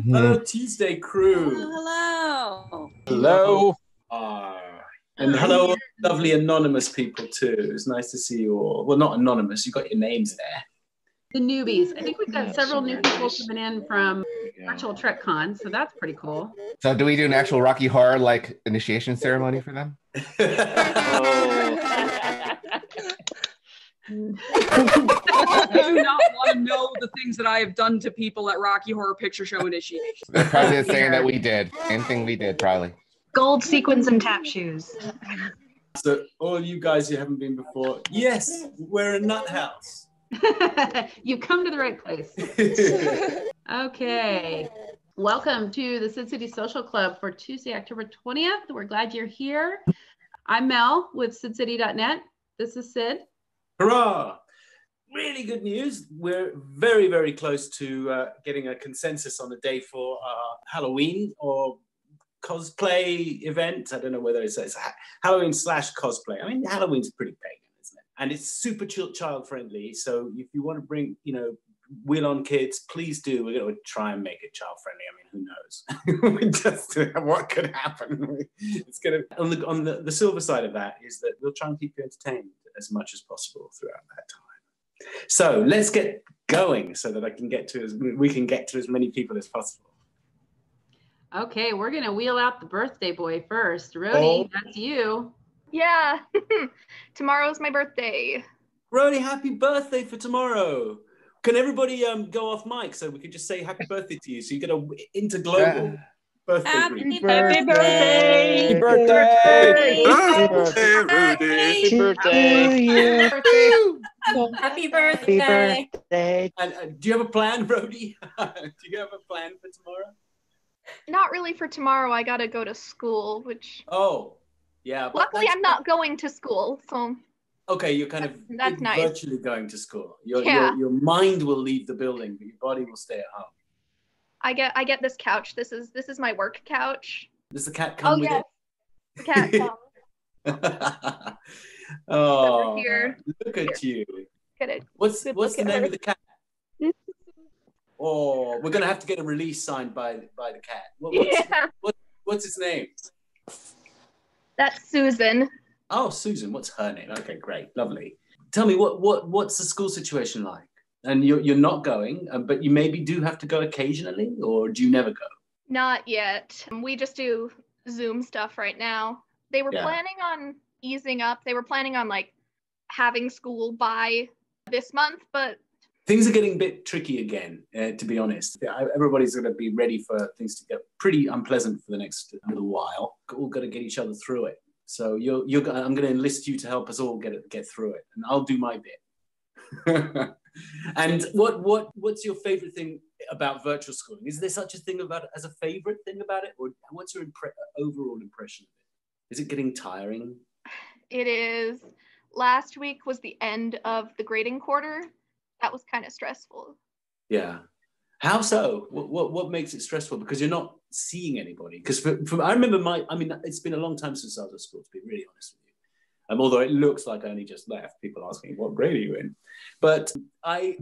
Hello, Tuesday crew. Hello. Hello. And hello, lovely anonymous people too. It's nice to see you all. Well, not anonymous. You got your names there. The newbies. I think we've got several new people coming in from virtual TrekCon, so that's pretty cool. So do we do an actual Rocky Horror like initiation ceremony for them? I do not want to know the things that I have done to people at Rocky Horror Picture Show initiation. They're probably the same that we did. Same thing we did, probably. Gold sequins and tap shoes. So all you guys who haven't been before, yes, we're a nut house. You've come to the right place. Okay. Welcome to the Sid City Social Club for Tuesday, October 20th. We're glad you're here. I'm Mel with SidCity.net. This is Sid. Hurrah! Really good news. We're very, very close to getting a consensus on the day for Halloween or cosplay event. I don't know whether it's Halloween / cosplay. I mean, Halloween's pretty pagan, isn't it? And it's super child friendly. So if you want to bring, wheel on kids, please do. We're going to try and make it child friendly. I mean, who knows? Just what could happen? It's going to on the silver side of that is that we'll try and keep you entertained as much as possible throughout that time. So let's get going so that we can get to as many people as possible. Okay, we're gonna wheel out the birthday boy first. Rhodey, that's you. Yeah, tomorrow's my birthday. Rhodey, happy birthday for tomorrow. Can everybody go off mic so we can just say happy birthday to you so you get a interglobal birthday Happy greeting. birthday! Happy birthday! Happy birthday! Happy birthday! And do you have a plan, Rhodey? Do you have a plan for tomorrow? Not really for tomorrow. I gotta go to school, which... Oh, yeah. Luckily, I'm not going to school, so... Okay, you're kind of that's nice. Virtually going to school. Your mind will leave the building, but your body will stay at home. I get this couch. This is my work couch. Does the cat come with it? The cat comes. Oh, over here. Look at you. Look at it. What's the name of the cat? Oh, we're gonna have to get a release signed by the cat. What's its name? That's Susan. Oh, Susan. What's her name? Okay, great, lovely. Tell me what's the school situation like? And you're not going, but you maybe do have to go occasionally, or do you never go? Not yet. We just do Zoom stuff right now. They were planning on easing up. They were planning on having school by this month, but things are getting a bit tricky again, to be honest. Everybody's going to be ready for things to get pretty unpleasant for the next little while. We're all going to get each other through it. So I'm going to enlist you to help us all get through it, and I'll do my bit. And what's your favorite thing about virtual schooling? Is there such a thing about it as a favorite thing about it, or what's your overall impression of it? Is it getting tiring? It is. Last week was the end of the grading quarter. That was kind of stressful. Yeah. How so? What makes it stressful? Because you're not seeing anybody. Because I remember it's been a long time since I was at school, to be really honest with you. Although it looks like I only just left, people ask me, what grade are you in? But I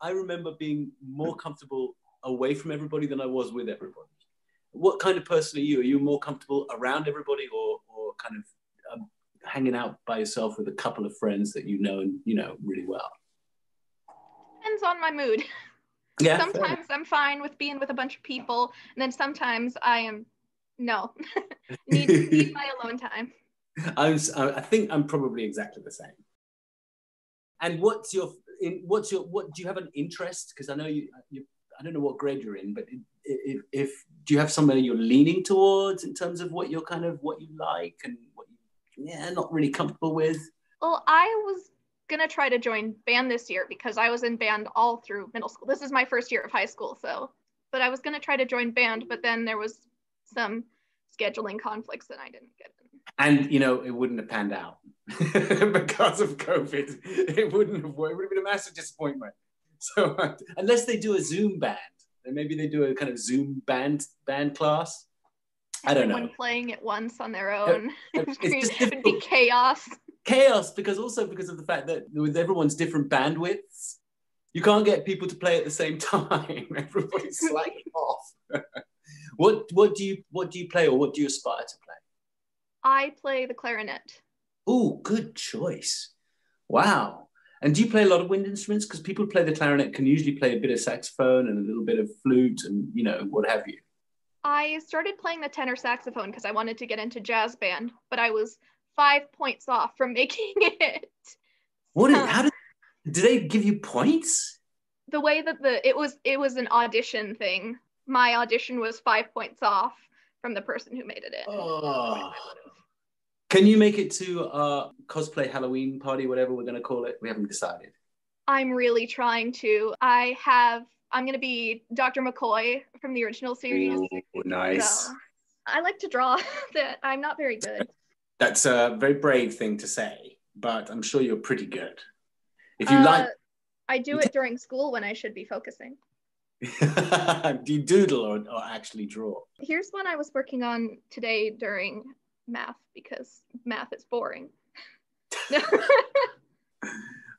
remember being more comfortable away from everybody than I was with everybody. What kind of person are you? Are you more comfortable around everybody or kind of hanging out by yourself with a couple of friends that you know really well? Depends on my mood. Yeah. Sometimes I'm fine with being with a bunch of people, and then sometimes I am need my alone time. I think I'm probably exactly the same. And what do you have an interest? Because I know I don't know what grade you're in, but if do you have somebody you're leaning towards in terms of what you like and what you're not really comfortable with? Well, I was gonna try to join band this year because I was in band all through middle school. This is my first year of high school, but I was gonna try to join band, but then there was some scheduling conflicts and I didn't get them. And it wouldn't have panned out because of COVID. It wouldn't have worked. It would have been a massive disappointment. So unless they do a Zoom band, then maybe they do a kind of Zoom band class. I don't know. Everyone playing at once on their own. It would be chaos. Chaos because of the fact that with everyone's different bandwidths, You can't get people to play at the same time. Everybody's slacking off. What do you play, or what do you aspire to play? I play the clarinet. Oh, good choice. Wow. And do you play a lot of wind instruments? Because people who play the clarinet can usually play a bit of saxophone and a little bit of flute and, you know, what have you. I started playing the tenor saxophone because I wanted to get into jazz band, but I was 5 points off from making it. Do they give you points? The way that it was an audition thing. My audition was 5 points off from the person who made it in. Oh. Can you make it to our cosplay Halloween party, whatever we're going to call it? We haven't decided. I'm really trying to. I'm going to be Dr. McCoy from the original series. Ooh, nice. So I like to draw. That I'm not very good. That's a very brave thing to say, but I'm sure you're pretty good. If you like... I do it during school when I should be focusing. Do you doodle or actually draw? Here's one I was working on today during math, because math is boring.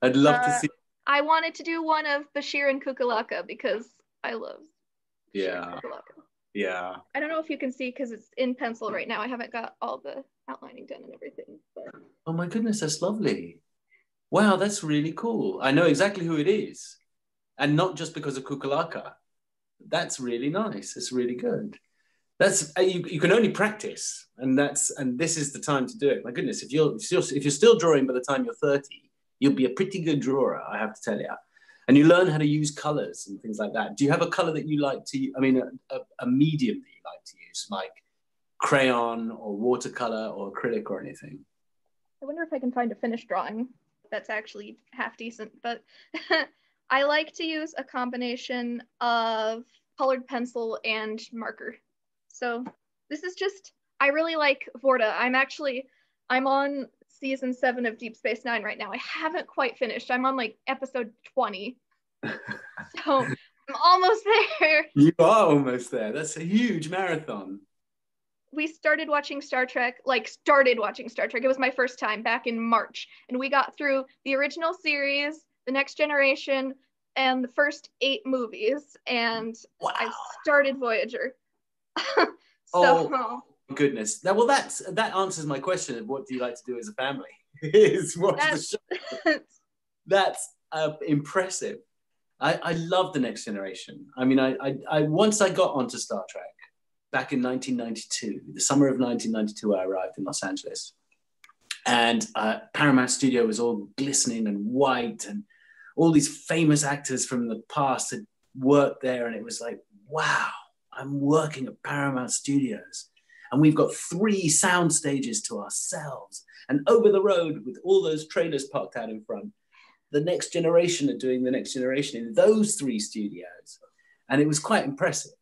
I'd love to see. I wanted to do one of Bashir and Kukulaka because I love Bashir and Kukulaka. Yeah. I don't know if you can see because it's in pencil right now. I haven't got all the outlining done and everything. But... Oh my goodness, that's lovely. Wow, that's really cool. I know exactly who it is. And not just because of Kukulaka. That's really nice. It's really good. That's you can only practice, and this is the time to do it. My goodness, if you're still drawing by the time you're 30, you'll be a pretty good drawer, I have to tell you. And you learn how to use colors and things like that. Do you have a color that you like to? I mean, a medium that you like to use, like crayon or watercolor or acrylic or anything? I wonder if I can find a finished drawing that's actually half decent, but I like to use a combination of colored pencil and marker. So this is just, I really like Vorta. I'm on season 7 of Deep Space Nine right now. I haven't quite finished. I'm on like episode 20. So I'm almost there. You are almost there. That's a huge marathon. We started watching Star Trek. It was my first time back in March. And we got through the original series, The Next Generation, and the first 8 movies. And wow. I started Voyager. Oh goodness! That answers my question of what do you like to do as a family? That's impressive. I love The Next Generation. I mean, I once I got onto Star Trek back in 1992, the summer of 1992, I arrived in Los Angeles, and Paramount Studio was all glistening and white, and all these famous actors from the past had worked there, and it was like, wow. I'm working at Paramount Studios, and we've got 3 sound stages to ourselves. And over the road, with all those trailers parked out in front, The Next Generation are doing The Next Generation in those 3 studios. And it was quite impressive.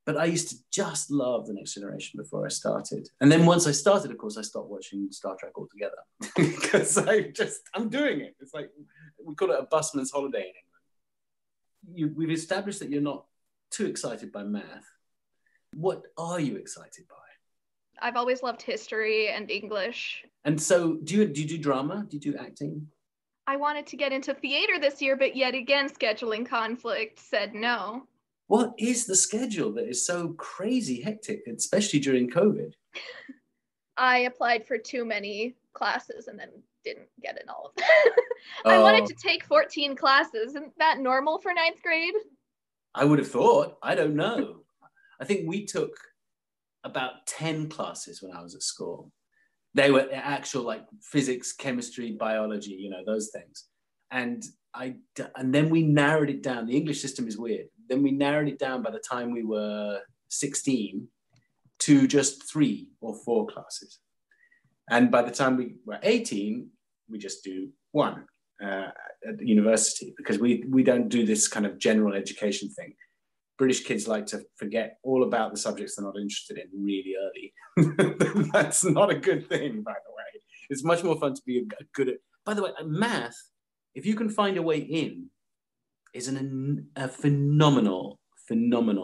But I used to just love The Next Generation before I started. And then once I started, of course, I stopped watching Star Trek altogether because I'm doing it. It's like, we call it a busman's holiday in England. We've established that you're not too excited by math. What are you excited by? I've always loved history and English. And so do you do drama? Do you do acting? I wanted to get into theater this year, but yet again, scheduling conflict said no. What is the schedule that is so crazy hectic, especially during COVID? I applied for too many classes and then didn't get in all of them. I wanted to take 14 classes. Isn't that normal for 9th grade? I would have thought. I don't know. I think we took about 10 classes when I was at school. They were actual like physics, chemistry, biology, those things. And then we narrowed it down. The English system is weird. Then we narrowed it down by the time we were 16 to just 3 or 4 classes. And by the time we were 18, we just do 1 at the university, because we don't do this kind of general education thing. British kids like to forget all about the subjects they're not interested in really early. That's not a good thing, by the way. It's much more fun to be good at. By the way, math, if you can find a way in, is a phenomenal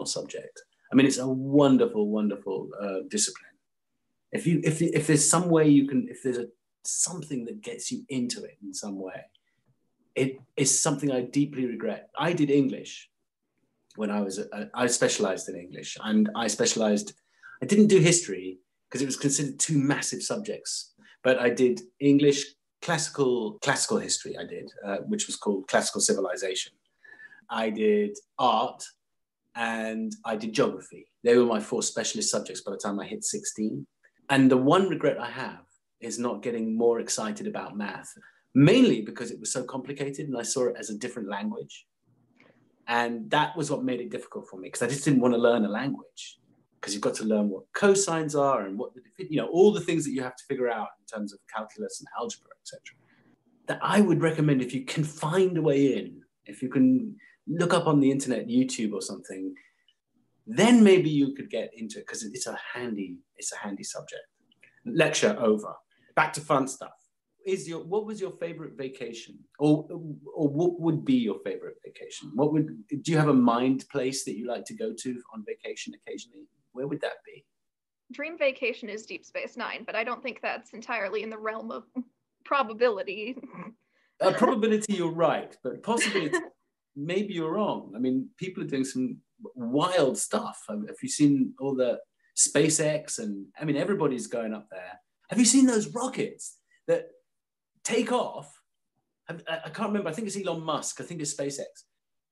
subject. I mean, it's a wonderful, wonderful discipline. If there's some way you can, if there's something that gets you into it in some way, it is something I deeply regret. I did English when I specialized in English, and I didn't do history because it was considered two massive subjects, but I did English, classical history I did, which was called classical civilization. I did art, and I did geography. They were my 4 specialist subjects by the time I hit 16. And the one regret I have is not getting more excited about math, mainly because it was so complicated and I saw it as a different language. And that was what made it difficult for me, because I just didn't want to learn a language, because you've got to learn what cosines are and what, all the things that you have to figure out in terms of calculus and algebra, etc. That I would recommend, if you can find a way in, if you can look up on the internet, YouTube or something, then maybe you could get into it, because it's a handy subject. Lecture over. Back to fun stuff. What was your favorite vacation, or what would be your favorite vacation? Do you have a mind place that you like to go to on vacation occasionally? Where would that be? Dream vacation is Deep Space Nine, but I don't think that's entirely in the realm of probability. Probability, you're right, but possibility, maybe you're wrong. I mean, people are doing some wild stuff. Have you seen all the SpaceX? And I mean, everybody's going up there. Have you seen those rockets that take off? I can't remember. I think it's Elon Musk. I think it's SpaceX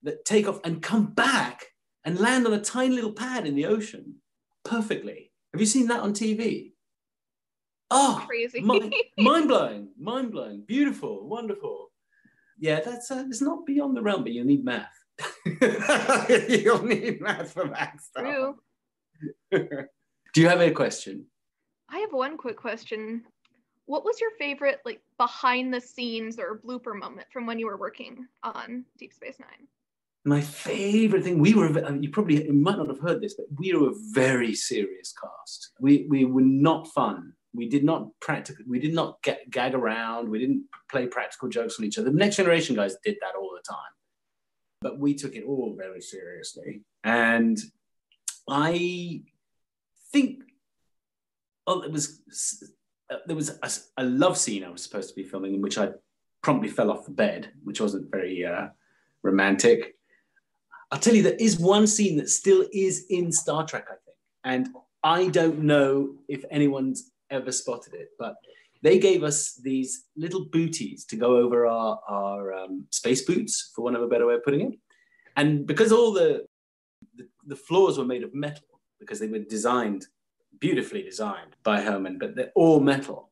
that take off and come back and land on a tiny little pad in the ocean perfectly. Have you seen that on TV? Oh, crazy. mind-blowing, beautiful, wonderful. Yeah, that's it's not beyond the realm, but you need math. You'll need math for that stuff. True. Do you have a question? I have one quick question. What was your favorite, like, behind the scenes or blooper moment from when you were working on Deep Space Nine? My favorite thing, you might not have heard this, but we were a very serious cast. We were not fun. We did not gag around. We didn't play practical jokes on each other. The Next Generation guys did that all the time. But we took it all very seriously. And I think there was a love scene I was supposed to be filming, in which I promptly fell off the bed, which wasn't very romantic. I'll tell you, there is one scene that still is in Star Trek, I think. And I don't know if anyone's ever spotted it, but they gave us these little booties to go over our space boots, for want of a better way of putting it. And because all the floors were made of metal, because they were beautifully designed by Herman, but they're all metal.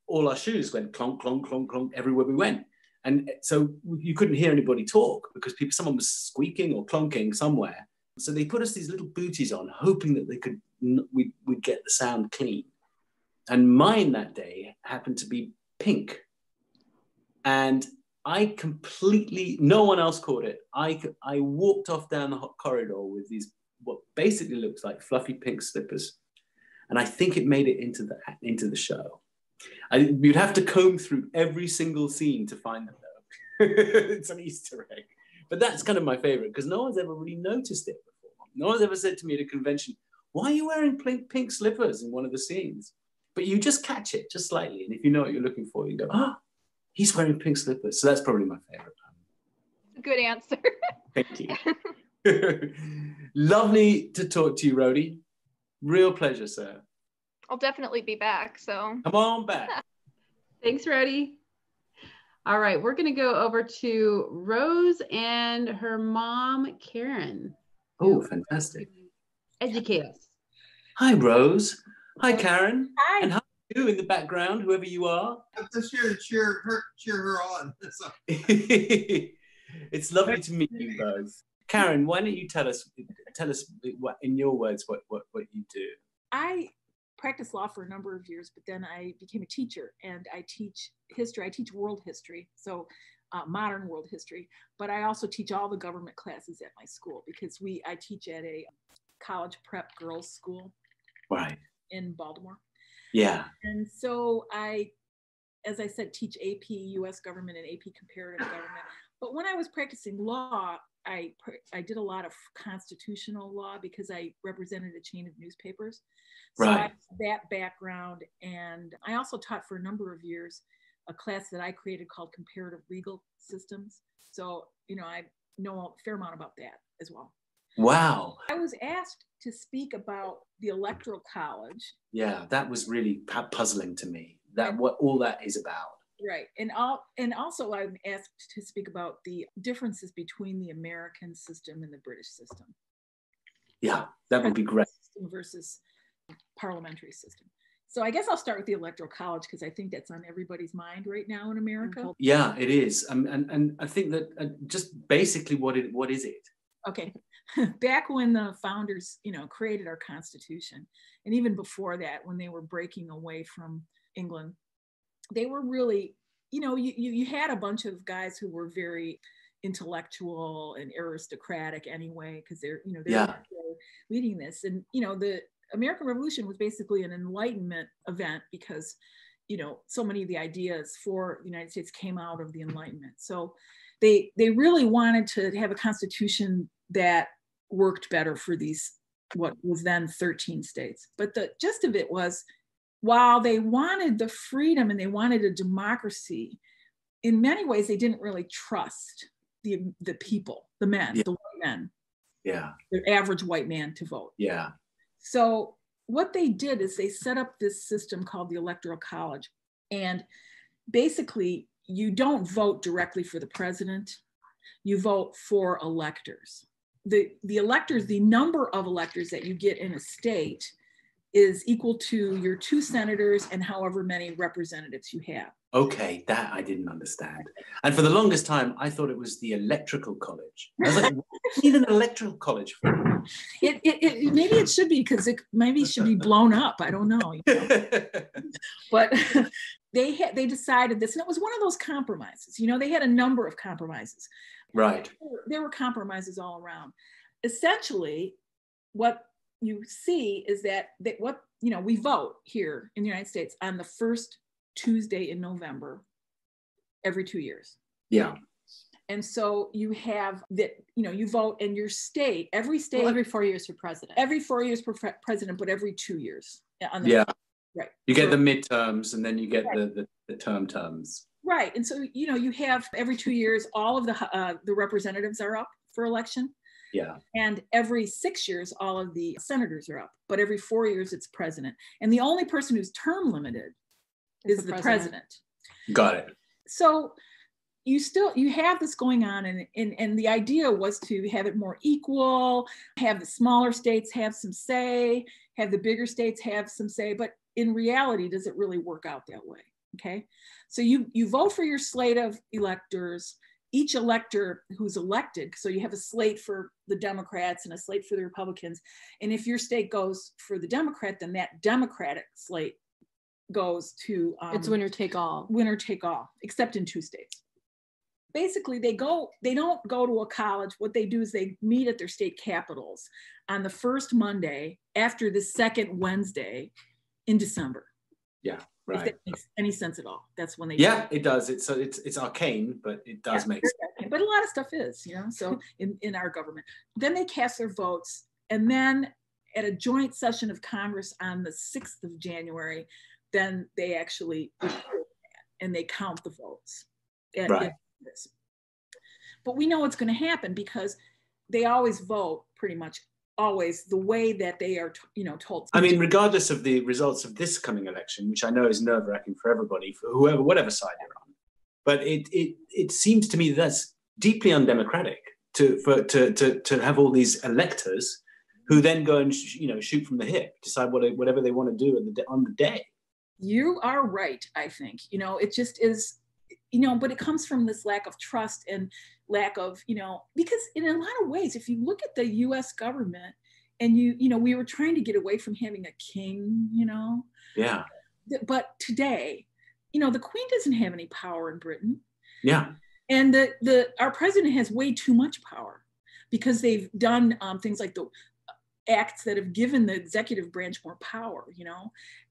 All our shoes went clonk, clonk, clonk, clonk everywhere we went. And so you couldn't hear anybody talk, because someone was squeaking or clonking somewhere. So they put us these little booties on, hoping that we'd get the sound clean. And mine that day happened to be pink. And no one else caught it. I walked off down the corridor with these, what basically looks like fluffy pink slippers. And I think it made it into the show. You'd have to comb through every single scene to find them, though. It's an Easter egg. But that's kind of my favorite, because no one's ever really noticed it before. No one's ever said to me at a convention, why are you wearing pink slippers in one of the scenes? But you just catch it just slightly. And if you know what you're looking for, you go, oh, he's wearing pink slippers. So that's probably my favorite. Good answer. Thank you. Lovely to talk to you, Rhodey. Real pleasure, sir. I'll definitely be back, so. Come on back. Thanks, Rhodey. All right, we're going to go over to Rose and her mom, Karen. Oh, fantastic. Educate us. Hi, Rose. Hi, Karen. Hi. And how are you in the background, whoever you are? I'm just here to cheer her on. It's lovely to meet you both. Karen, why don't you tell us what, in your words, what you do? I practiced law for a number of years, but then I became a teacher, and I teach history. I teach world history, so modern world history, but I also teach all the government classes at my school, because I teach at a college prep girls school. Right. In Baltimore. Yeah. And so I, as I said, teach AP US government and AP comparative government. But when I was practicing law, I did a lot of constitutional law, because I represented a chain of newspapers. So right. I have that background. And I also taught for a number of years a class that I created called Comparative Legal Systems. So, I know a fair amount about that as well. Wow. I was asked to speak about the Electoral College. Yeah, that was really puzzling to me, that what all that is about. Right. And also I'm asked to speak about the differences between the American system and the British system. Yeah, that would be great. System versus parliamentary system. So I guess I'll start with the Electoral College because I think that's on everybody's mind right now in America. Yeah, it is. And I think that just basically what is it? Okay. Back when the founders, created our Constitution, and even before that, when they were breaking away from England, they were really, you had a bunch of guys who were very intellectual and aristocratic anyway, because they're leading this. And, the American Revolution was basically an Enlightenment event because, so many of the ideas for the United States came out of the Enlightenment. So they really wanted to have a constitution that worked better for these, what was then 13 states. But the gist of it was, while they wanted the freedom and they wanted a democracy, in many ways, they didn't really trust the people, the men, the white men, the average white man to vote. Yeah. So what they did is they set up this system called the Electoral College. And basically, you don't vote directly for the president, you vote for electors. The electors, the number of electors that you get in a state is equal to your 2 senators and however many representatives you have. Okay, that I didn't understand. And for the longest time, I thought it was the electrical college. I was like, what do you need an electoral college for? Maybe it should be, because it should be blown up. I don't know. But they decided this, and it was one of those compromises. They had a number of compromises. Right. There were compromises all around. Essentially, what you see is that we vote here in the United States on the first Tuesday in November every 2 years. Yeah. And so you have that, you vote in your state, every state. Well, every 4 years for president. Every 4 years for president, but every 2 years. Right. You get the midterms and then you get the terms. Right. And so, you have every 2 years, all of the representatives are up for election. Yeah. And every 6 years, all of the senators are up, but every 4 years it's president. And the only person who's term limited is the president. Got it. So you have this going on, and the idea was to have it more equal, have the smaller states have some say, have the bigger states have some say, but in reality, does it really work out that way? Okay. So you vote for your slate of electors. Each elector who's elected, so you have a slate for the Democrats and a slate for the Republicans. And if your state goes for the Democrat, then that Democratic slate goes to it's winner take all. Winner take all, except in 2 states. Basically, they don't go to a college. What they do is they meet at their state capitals on the first Monday after the second Wednesday in December. Yeah. Right. If that makes any sense at all. That's when they it does. It's arcane, but it does make sense. But a lot of stuff is, so in our government. Then they cast their votes, and then at a joint session of Congress on the 6th of January, then they actually and they count the votes. Right. But we know what's going to happen because they always vote pretty much always the way that they are, told. I mean, regardless of the results of this coming election, which I know is nerve-wracking for everybody, for whatever side you're on, but it seems to me that's deeply undemocratic to have all these electors who then go and shoot from the hip, decide whatever they want to do on the day. You are right. I think it just is. But it comes from this lack of trust and lack of, because in a lot of ways, if you look at the US government and we were trying to get away from having a king, Yeah. But today, the Queen doesn't have any power in Britain. Yeah. And our president has way too much power because they've done things like the acts that have given the executive branch more power,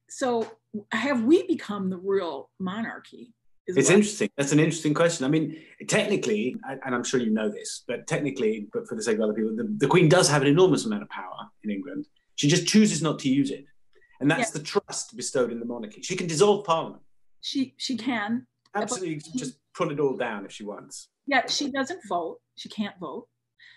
So have we become the real monarchy? It's interesting. That's an interesting question. I mean, technically, and I'm sure you know this, but for the sake of other people, the Queen does have an enormous amount of power in England. She just chooses not to use it. And that's the trust bestowed in the monarchy. She can dissolve Parliament. She can. absolutely just pull it all down if she wants. Yeah, she doesn't vote. She can't vote.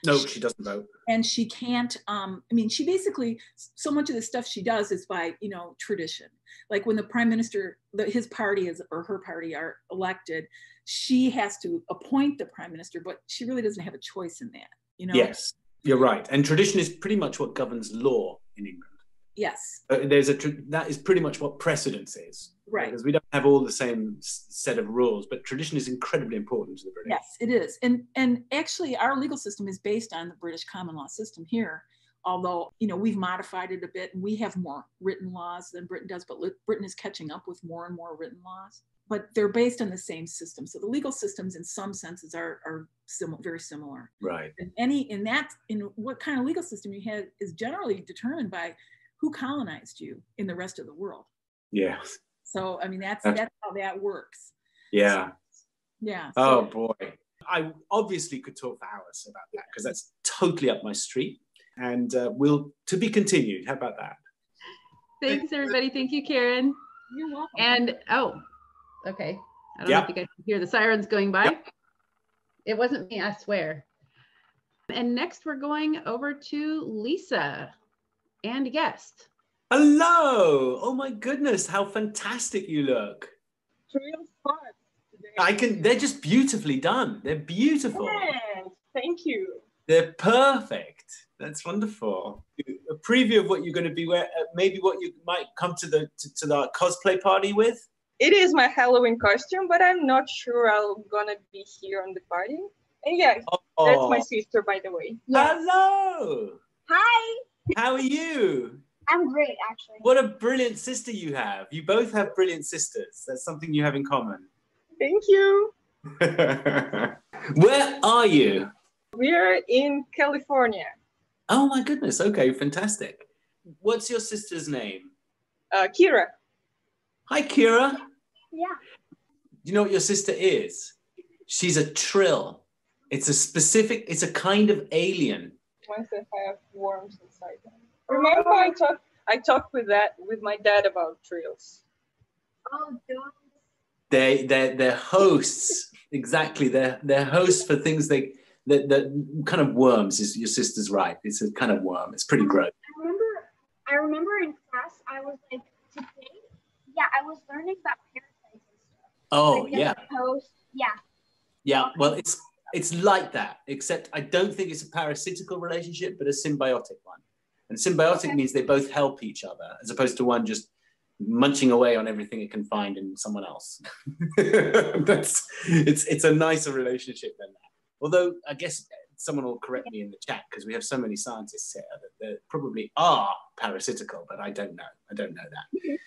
No, she doesn't vote. And she can't, I mean, she basically, so much of the stuff she does is by, tradition. Like when the prime minister, his party or her party are elected, she has to appoint the prime minister, but she really doesn't have a choice in that, Yes, you're right. And tradition is pretty much what governs law in England. Yes. That is pretty much what precedence is. Right. Because we don't have all the same set of rules, but tradition is incredibly important to the British. Yes, it is. And actually our legal system is based on the British common law system here, although, we've modified it a bit and we have more written laws than Britain does, but Britain is catching up with more and more written laws. But they're based on the same system. So the legal systems in some senses are very similar. Right. And in what kind of legal system you have is generally determined by who colonized you in the rest of the world. Yeah. So, I mean, that's how that works. Yeah. So, yeah. Oh, boy. I obviously could talk for hours about that because that's totally up my street. And to be continued. How about that? Thanks, everybody. Thank you, Karen. You're welcome. And, okay. I don't know if you guys can hear the sirens going by. Yep. It wasn't me, I swear. And next we're going over to Lisa and a guest. Hello. Oh my goodness. How fantastic you look. Real fun today. They're just beautifully done. They're beautiful. Yes, thank you. They're perfect. That's wonderful. A preview of what you're going to be wearing, maybe what you might come to the cosplay party with. It is my Halloween costume, but I'm not sure I'm gonna be here on the party. And yeah, that's my sister, by the way. Yes. Hello. Hi. How are you? I'm great, actually. What a brilliant sister you have. You both have brilliant sisters. That's something you have in common. Thank you. Where are you? We're in California. Oh my goodness. Okay, fantastic. What's your sister's name? Kira. Hi, Kira. Yeah. Do you know what your sister is? She's a trill. It's a kind of alien. Once they have worms inside them. Remember I talked with my dad about trills. Oh, don't. They're hosts. Exactly. They're hosts for things the kind of worms is your sister's right. It's a kind of worm. It's pretty gross. I remember in class I was like, today, I was learning about parasites and stuff. Oh, like yeah. Host, yeah. Yeah, well, it's like that, except I don't think it's a parasitical relationship, but a symbiotic one. And symbiotic means they both help each other, as opposed to one just munching away on everything it can find in someone else. It's a nicer relationship than that. Although I guess someone will correct me in the chat because we have so many scientists here that they probably are parasitical, but I don't know. I don't know that.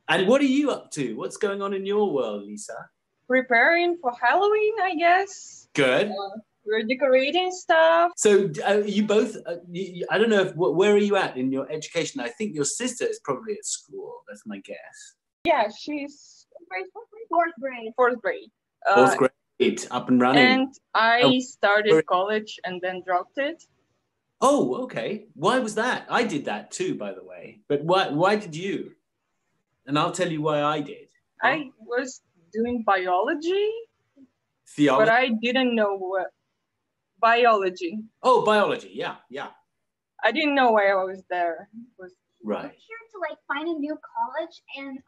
And what are you up to? What's going on in your world, Lisa? Preparing for Halloween, I guess. Good. We're decorating stuff. So you both, I don't know, where are you at in your education? I think your sister is probably at school. That's my guess. Yeah, she's fourth grade. Fourth grade. Fourth grade, up and running. And I started college and then dropped it. Oh, okay. Why was that? I did that too, by the way. But why did you? And I'll tell you why I did. I was doing biology. Theology? But I didn't know what. Biology. Oh, biology. Yeah, yeah. I didn't know why I was there. Right. I'm here to like find a new college and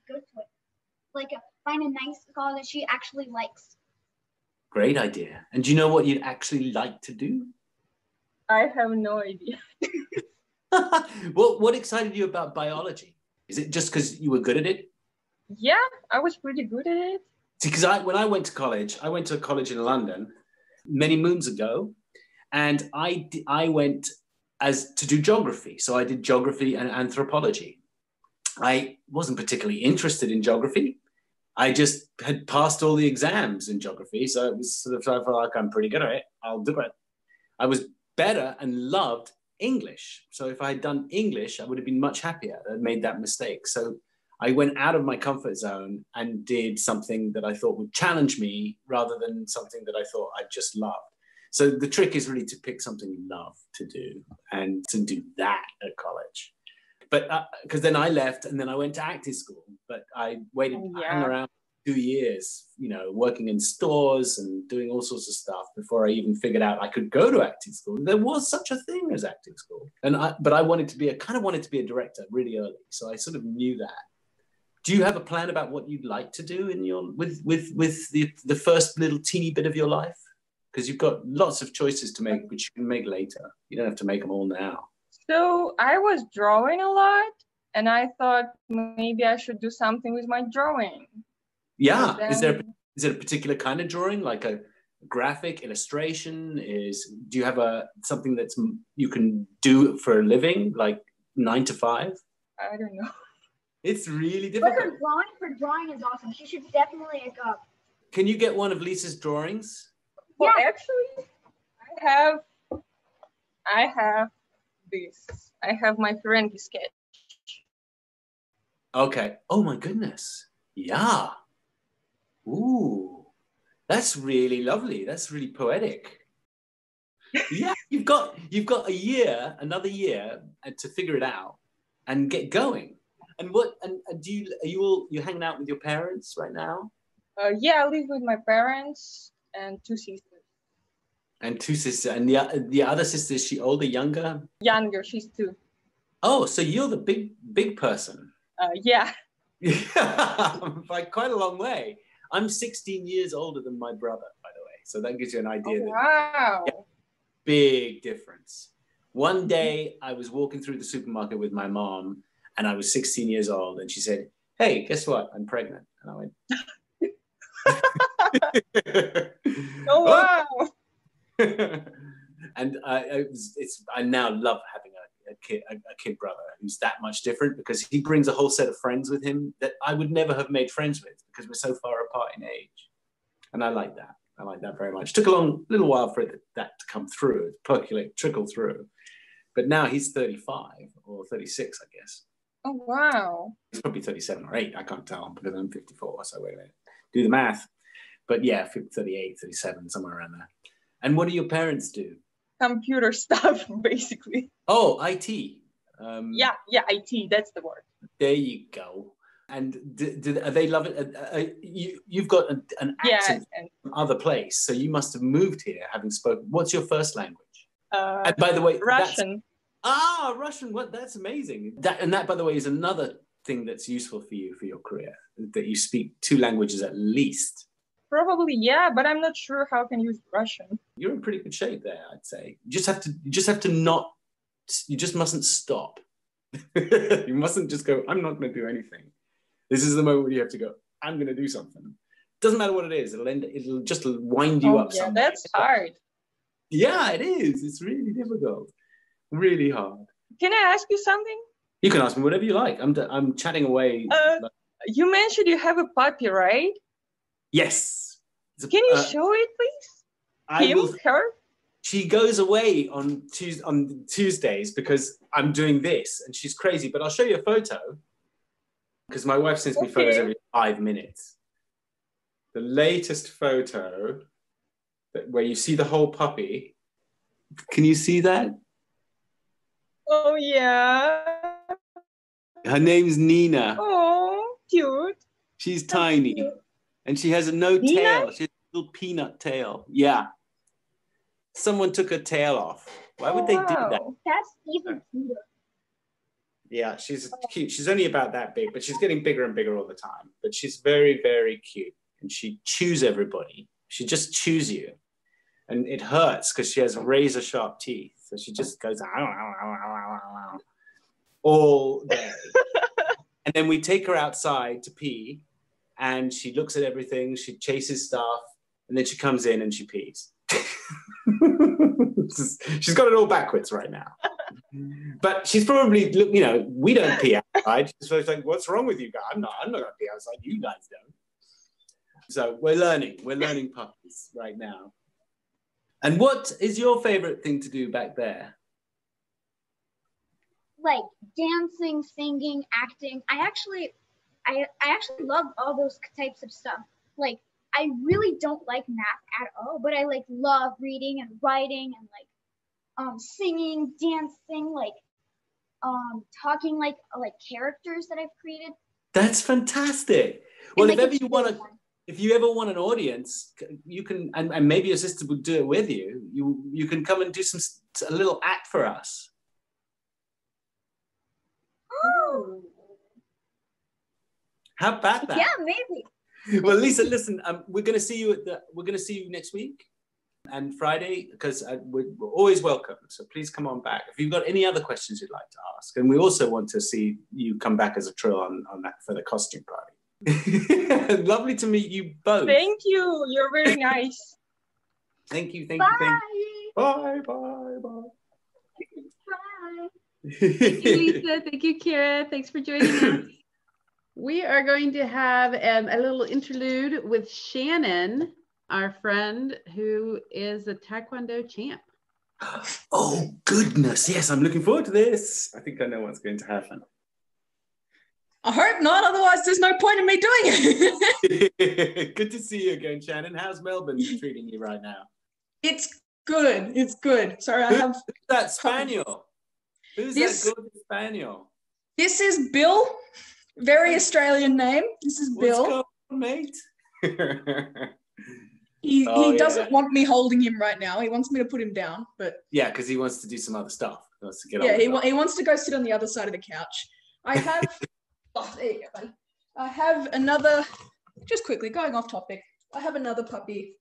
go to it. Like find a nice college that she actually likes. Great idea. And do you know what you'd actually like to do? I have no idea. What excited you about biology? Is it just because you were good at it? Yeah, I was pretty good at it. Because when I went to college, I went to a college in London many moons ago, and I went to do geography. So I did geography and anthropology. I wasn't particularly interested in geography. I just had passed all the exams in geography, so it was sort of, I felt like I'm pretty good at it. I'll do it. I was better and loved English. So if I had done English, I would have been much happier. I made that mistake. So I went out of my comfort zone and did something that I thought would challenge me rather than something that I thought I just loved. So the trick is really to pick something you love to do and to do that at college. But because then I left and then I went to acting school, but I hung around 2 years, you know, working in stores and doing all sorts of stuff before I even figured out I could go to acting school. There was such a thing as acting school. But I wanted to be a director really early. So I sort of knew that. Do you have a plan about what you'd like to do in your with the first little teeny bit of your life? Because you've got lots of choices to make, which you can make later. You don't have to make them all now. So I was drawing a lot, and I thought maybe I should do something with my drawing. Yeah. Then... Is it a particular kind of drawing, like a graphic illustration? Do you have something that's you can do for a living, like 9 to 5? I don't know. It's really difficult. But her drawing is awesome. She should definitely look up. Can you get one of Lisa's drawings? Well, actually, I have this. I have my Ferengi sketch. Okay. Oh my goodness. Yeah. Ooh, that's really lovely. That's really poetic. Yeah, you've got another year to figure it out and get going. And you hanging out with your parents right now? Yeah, I live with my parents and 2 sisters. And 2 sisters, and the other sister, is she older, younger? Younger, she's 2. Oh, so you're the big person. Yeah. By quite a long way. I'm 16 years older than my brother, by the way. So that gives you an idea. Wow. Yeah, big difference. One day I was walking through the supermarket with my mom, and I was 16 years old, and she said, "Hey, guess what? I'm pregnant." And I went, "Oh, wow." And I now love having a kid brother who's that much different, because he brings a whole set of friends with him that I would never have made friends with because we're so far apart in age. And I like that. I like that very much. It took a little while for that to come through, trickle through. But now he's 35 or 36, I guess. Oh, wow. He's probably 37 or 8. I can't tell because I'm 54. So wait a minute. Do the math. But yeah, 38, 37, somewhere around there. And what do your parents do? Computer stuff, basically. Oh, IT. Yeah, IT, that's the word. There you go. And do they love it? You've got an accent from other place, so you must have moved here having spoken. What's your first language? And by the way, Russian. Russian. What? That's amazing. That, by the way, is another thing that's useful for you for your career, that you speak 2 languages at least. Probably, yeah, but I'm not sure how I can use Russian. You're in pretty good shape there, I'd say. You just mustn't stop. You mustn't just go, I'm not going to do anything. This is the moment where you have to go, I'm going to do something. Doesn't matter what it is. It'll just wind you up. Yeah, somewhere. That's hard. Yeah, it is. It's really difficult. Really hard. Can I ask you something? You can ask me whatever you like. I'm chatting away. You mentioned you have a puppy, right? Yes. Can you show it, please? Her? She goes away on Tuesdays because I'm doing this, and she's crazy. But I'll show you a photo because my wife sends me photos every 5 minutes. The latest photo where you see the whole puppy. Can you see that? Oh, yeah. Her name's Nina. Oh, cute. She's tiny. Cute. And she has no tail. She has a little peanut tail. Yeah. Someone took her tail off. Why would they do that? That's even cuter. Yeah, she's cute. She's only about that big, but she's getting bigger and bigger all the time. But she's very, very cute. And she chews everybody. She just chews you. And it hurts because she has razor sharp teeth. So she just goes all day. And then we take her outside to pee. And she looks at everything, she chases stuff, and then she comes in and she pees. She's got it all backwards right now. But she's probably, we don't pee outside. She's like, what's wrong with you guys? I'm not going to pee outside, you guys don't. So we're learning puppies right now. And what is your favorite thing to do back there? Like dancing, singing, acting. I actually love all those types of stuff. Like, I really don't like math at all, but I love reading and writing and singing, dancing, talking like characters that I've created. That's fantastic. Well, And, if like, ever it's you want really to, fun. if you ever want an audience, you can, and maybe your sister would do it with you. You can come and do a little act for us. Oh. How about that? Yeah, maybe. Well, Lisa, listen, we're going to see you next week and Friday, because we're always welcome. So please come on back if you've got any other questions you'd like to ask. And we also want to see you come back as a trill on that for the costume party. Lovely to meet you both. Thank you. You're very nice. Thank you. Bye. Bye. Bye. Thank you, Lisa. Thank you, Kira. Thanks for joining us. We are going to have a little interlude with Shannon, our friend who is a Taekwondo champ. Oh, goodness. Yes, I'm looking forward to this. I think I know what's going to happen. I hope not, otherwise there's no point in me doing it. Good to see you again, Shannon. How's Melbourne treating you right now? It's good. It's good. Sorry, I have... Who's that Spaniel? Who's that good Spaniel? This is Bill. Very Australian name. This is Bill. What's going on, mate? He doesn't want me holding him right now. He wants me to put him down, but... Yeah, because he wants to do some other stuff. He wants to get on. He wants to go sit on the other side of the couch. I have... oh, there you go, buddy. I have another... Just quickly, going off topic. I have another puppy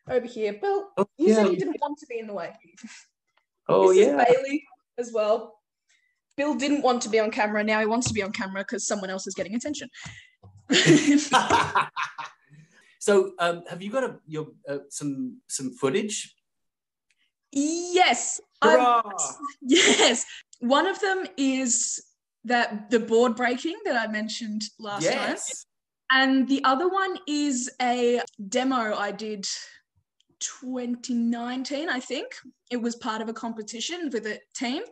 over here. Bill, you said you didn't want to be in the way. This is Bailey as well. Bill didn't want to be on camera. Now he wants to be on camera because someone else is getting attention. So, have you got some footage? Yes. Yes. One of them is the board breaking that I mentioned last time. And the other one is a demo I did 2019, I think. It was part of a competition with a team.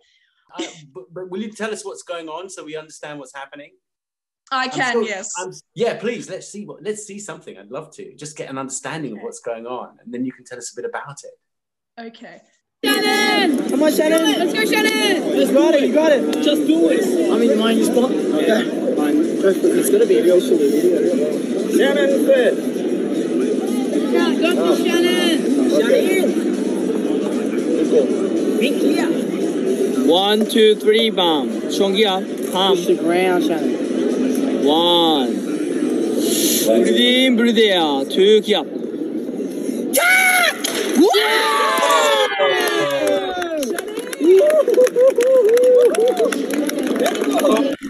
But will you tell us what's going on so we understand what's happening? I can, yes. Yeah, please. Let's see something. I'd love to just get an understanding of what's going on, and then you can tell us a bit about it. Okay. Shannon! Come on, Shannon! Let's go, Shannon! Just got it, you got it. Just do it. I'm in the mind your spot. Okay. Fine. It's going to be a real silly video. Shannon, fit. Go for Shannon! Shannon! Be clear. 1, 2, 3, bam. Chongia, palm. Push the ground, Shannon. 1. Breathe in, breathe out. 2, keep up.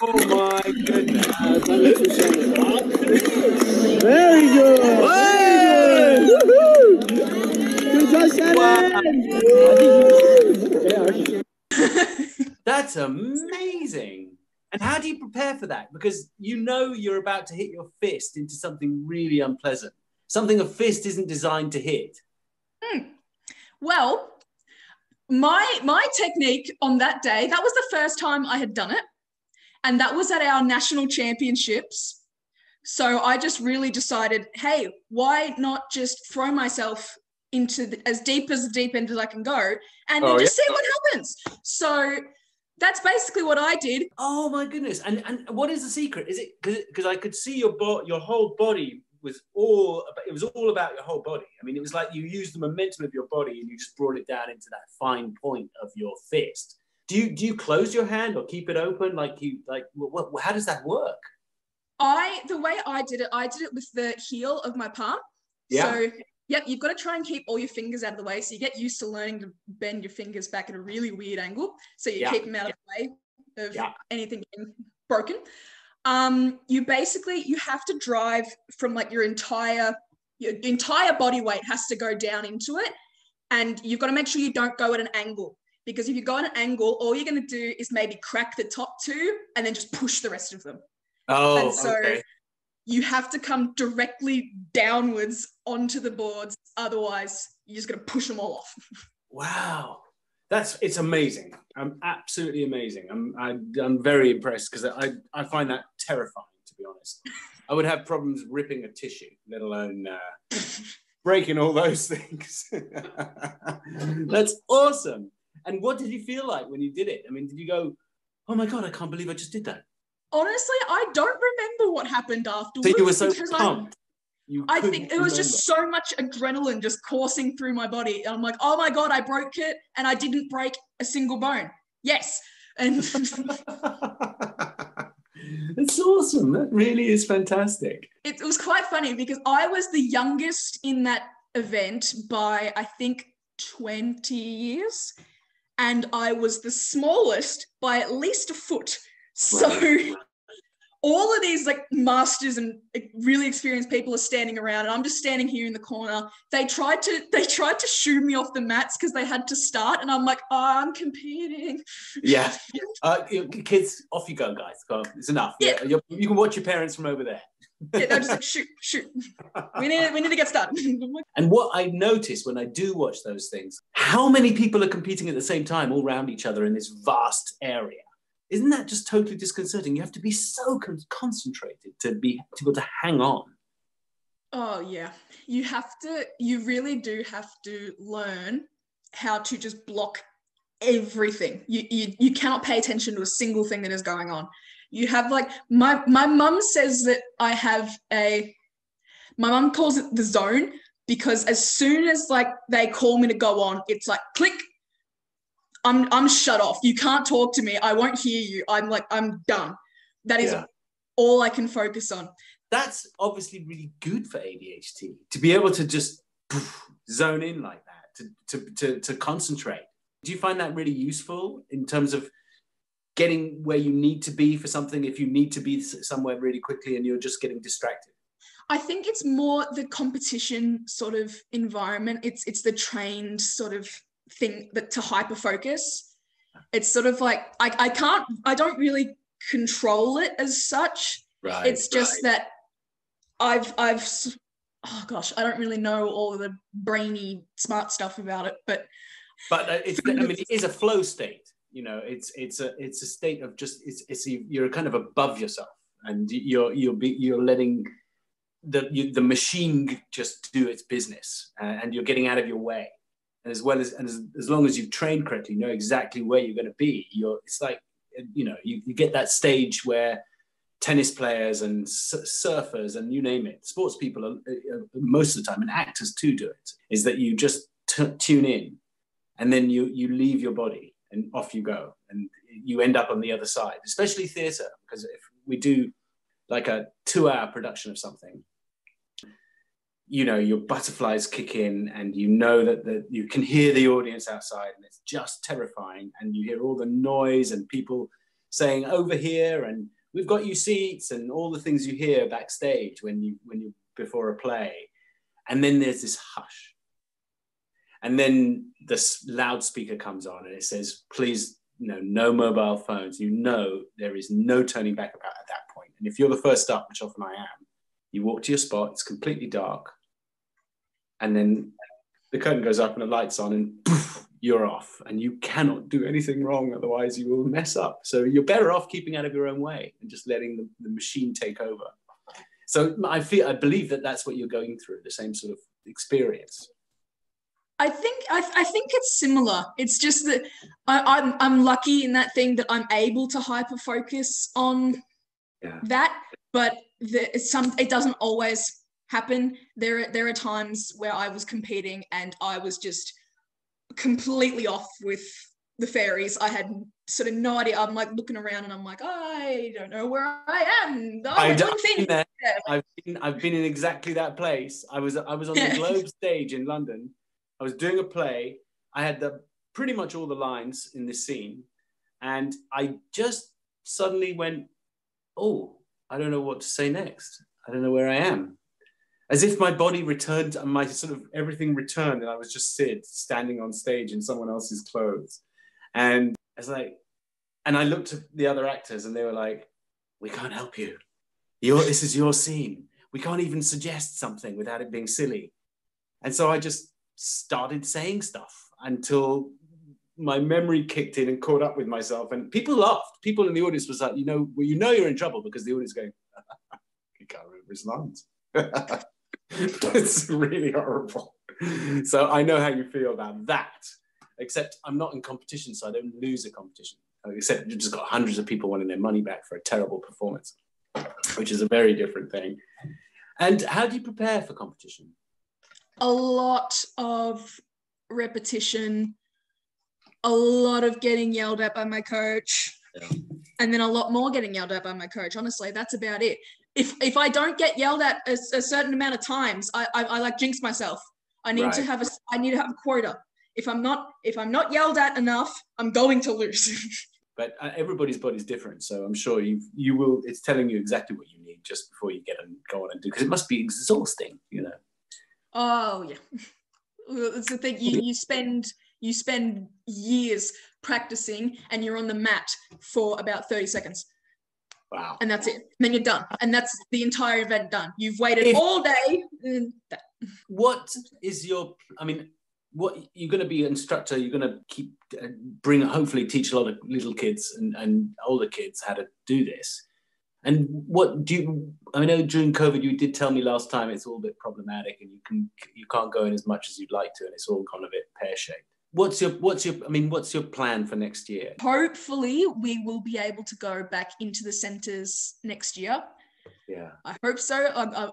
Oh my goodness. Very good. Good job, Shannon. That's amazing. And how do you prepare for that? Because you know you're about to hit your fist into something really unpleasant. Something a fist isn't designed to hit. Well, my technique on that day, that was the first time I had done it. And that was at our national championships. So I just really decided, hey, why not just throw myself into as deep end as I can go and then just see what happens. So that's basically what I did. Oh my goodness. And what is the secret? Is it because I could see your whole body was all about your whole body. I mean, it was like you used the momentum of your body and you just brought it down into that fine point of your fist. Do you close your hand or keep it open? How does that work? The way I did it with the heel of my palm. Yeah. So yep, you've got to try and keep all your fingers out of the way. So you get used to learning to bend your fingers back at a really weird angle. So you keep them out of the way of anything being broken. You have to drive from like your entire body weight has to go down into it. And you've got to make sure you don't go at an angle. Because if you go at an angle, all you're going to do is maybe crack the top two and then just push the rest of them. Oh, and so you have to come directly downwards onto the boards. Otherwise, you're just going to push them all off. Wow. It's amazing. Absolutely amazing. I'm very impressed because I find that terrifying, to be honest. I would have problems ripping a tissue, let alone breaking all those things. That's awesome. And what did you feel like when you did it? I mean, did you go, oh my God, I can't believe I just did that? Honestly, I don't remember what happened afterwards. So you were so pumped. I think it was just so much adrenaline just coursing through my body. And I'm like, oh my God, I broke it and I didn't break a single bone. Yes. And it's awesome. That really is fantastic. It was quite funny because I was the youngest in that event by, I think, 20 years. And I was the smallest by at least a foot. So all of these like masters and really experienced people are standing around, and I'm just standing here in the corner. They tried to shoo me off the mats because they had to start, and I'm like, oh, I'm competing. Yeah, kids, off you go, guys. Go, it's enough. Yeah, you can watch your parents from over there. Yeah, they're just like, shoot. We need to get started. And what I notice when I do watch those things, how many people are competing at the same time all around each other in this vast area. Isn't that just totally disconcerting? You have to be so concentrated to be able to hang on. Oh, yeah. You really do have to learn how to just block everything. You cannot pay attention to a single thing that is going on. You have like, my mum says that my mum calls it the zone, because as soon as like they call me to go on, it's like click, I'm shut off. You can't talk to me. I won't hear you. I'm done. That is all I can focus on. That's obviously really good for ADHD, to be able to just zone in like that, to concentrate. Do you find that really useful in terms of getting where you need to be for something, if you need to be somewhere really quickly and you're just getting distracted? I think it's more the competition sort of environment. It's the trained sort of thing that to hyper focus. It's sort of like I don't really control it as such. Right. It's just that I've oh gosh, I don't really know all of the brainy smart stuff about it, but it is a flow state. You know, it's a state of just you're kind of above yourself, and you're letting the machine just do its business, and you're getting out of your way. And as long as you've trained correctly, you know exactly where you're going to be. It's like, you know, you get that stage where tennis players and surfers and you name it, sports people are, most of the time, and actors too do it, is that you just tune in, and then you leave your body and off you go, and you end up on the other side. Especially theatre, because if we do like a 2-hour production of something, you know, your butterflies kick in, and you know that you can hear the audience outside, and it's just terrifying. And you hear all the noise and people saying over here, and we've got you seats, and all the things you hear backstage when you before a play. And then there's this hush, and then the loudspeaker comes on, and it says, "Please, no mobile phones." You know there is no turning back about at that point. And if you're the first up, which often I am, you walk to your spot. It's completely dark. And then the curtain goes up and the light's on, and poof, you're off, and you cannot do anything wrong. Otherwise you will mess up. So you're better off keeping out of your own way and just letting the machine take over. So I believe that that's what you're going through, the same sort of experience. I think it's similar. It's just that I'm lucky in that thing that I'm able to hyper focus on that, but it doesn't always happen. There are times where I was competing and I was just completely off with the fairies. I had sort of no idea. I'm like looking around and I'm like, I don't know where I am. I've been in exactly that place. I was on the Globe stage in London. I was doing a play. I had pretty much all the lines in this scene, and I just suddenly went, oh, I don't know what to say next. I don't know where I am. As if my body returned and my sort of everything returned, and I was just Sid standing on stage in someone else's clothes. And I was like, and I looked at the other actors and they were like, we can't help you. This is your scene. We can't even suggest something without it being silly. And so I just started saying stuff until my memory kicked in and caught up with myself. And people laughed. People in the audience was like, you know you're in trouble, because the audience going, he can't remember his lines. It's really horrible. So I know how you feel about that, except I'm not in competition, so I don't lose a competition. except you've just got hundreds of people wanting their money back for a terrible performance, which is a very different thing. And how do you prepare for competition? A lot of repetition, a lot of getting yelled at by my coach, and then a lot more getting yelled at by my coach. Honestly, that's about it. If I don't get yelled at a certain amount of times, I like jinx myself. I need to have a quota. If I'm not yelled at enough, I'm going to lose. But everybody's body's different, so I'm sure you will. It's telling you exactly what you need just before you go on and do, because it must be exhausting, you know. Oh yeah, it's the thing. You spend years practicing, and you're on the mat for about 30 seconds. Wow. And that's it. And then you're done, and that's the entire event done. You've waited all day. What is your? I mean, what you're going to be an instructor? You're going to hopefully teach a lot of little kids and older kids how to do this. And what do you? I know during COVID you did tell me last time it's all a bit problematic, and you can't go in as much as you'd like to, and it's all kind of a bit pear-shaped. What's your plan for next year? Hopefully we will be able to go back into the centres next year. Yeah, I hope so.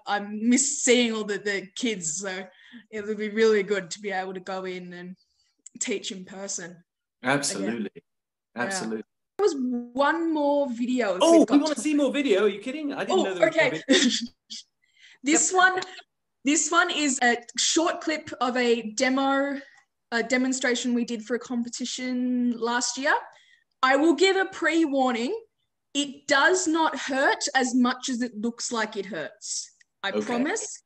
I miss seeing all the kids, so it would be really good to be able to go in and teach in person. Absolutely, absolutely. Yeah. There was one more video. We want to see more video. Are you kidding? I didn't know there was okay. This one is a short clip of a demonstration we did for a competition last year. I will give a pre-warning. It does not hurt as much as it looks like it hurts. I promise.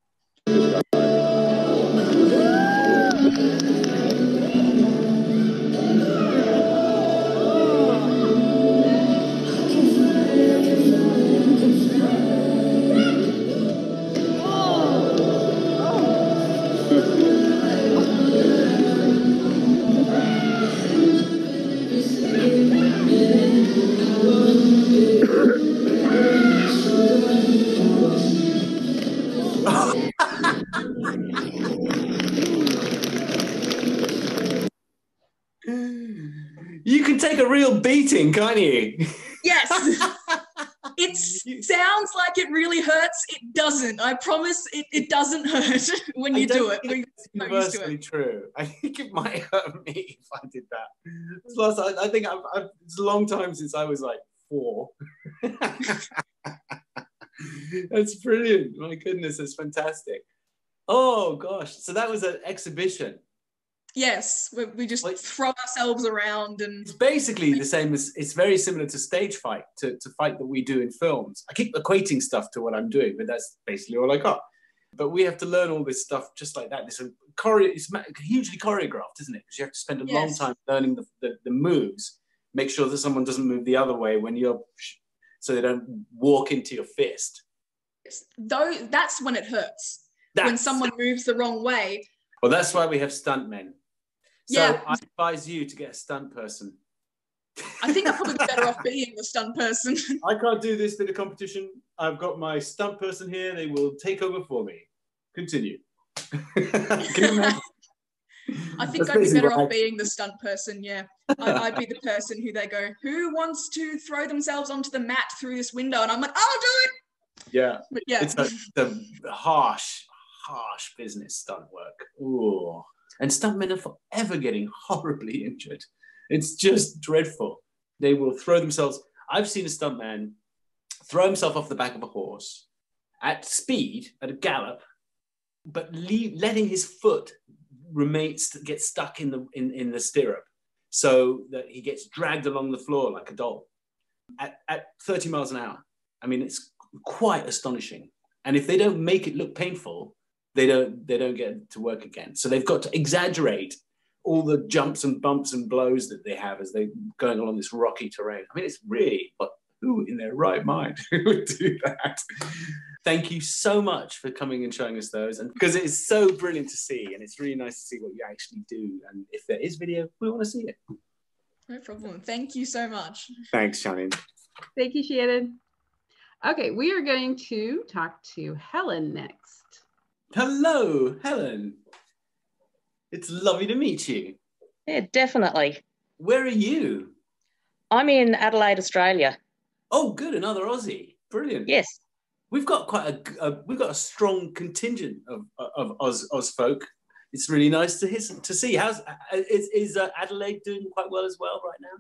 You can take a real beating, can't you? Yes. It sounds like it really hurts. It doesn't. I promise it doesn't hurt when you do it. It's universally true. I think it might hurt me if I did that. I think it's a long time since I was like 4. That's brilliant. My goodness, that's fantastic. Oh gosh. So that was an exhibition. Yes, we just throw ourselves around, and it's basically the same as, it's very similar to stage fight, to fight that we do in films. I keep equating stuff to what I'm doing, but that's basically all I got. But we have to learn all this stuff just like that. It's hugely choreographed, isn't it? Because you have to spend a long time learning the moves, make sure that someone doesn't move the other way so they don't walk into your fist. Though that's when it hurts. When someone moves the wrong way. Well, that's why we have stuntmen. So I advise you to get a stunt person. I think I'm probably better off being the stunt person. I can't do this bit of competition. I've got my stunt person here. They will take over for me. Continue. Can you imagine? I think I'd be better off being the stunt person, yeah. I'd be the person who they go, who wants to throw themselves onto the mat through this window? And I'm like, I'll do it. Yeah. But yeah. It's the harsh business, stunt work. Ooh. And stuntmen are forever getting horribly injured. It's just dreadful. They will throw themselves. I've seen a stuntman throw himself off the back of a horse at speed, at a gallop, but letting his foot get stuck in the stirrup, so that he gets dragged along the floor like a doll at 30 miles an hour. I mean, it's quite astonishing. And if they don't make it look painful, they don't get to work again. So they've got to exaggerate all the jumps and bumps and blows that they have as they're going along this rocky terrain. I mean, it's really, but who in their right mind would do that? Thank you so much for coming and showing us those, and because it is so brilliant to see, and it's really nice to see what you actually do. And if there is video, we want to see it. No problem. Thank you so much. Thanks, Shannon. Thank you, Shannon. Okay, we are going to talk to Helen next. Hello, Helen. It's lovely to meet you. Yeah, definitely. Where are you? I'm in Adelaide, Australia. Oh, good. Another Aussie. Brilliant. Yes. We've got we've got a strong contingent of Oz folk. It's really nice to see. Is Adelaide doing quite well as well right now?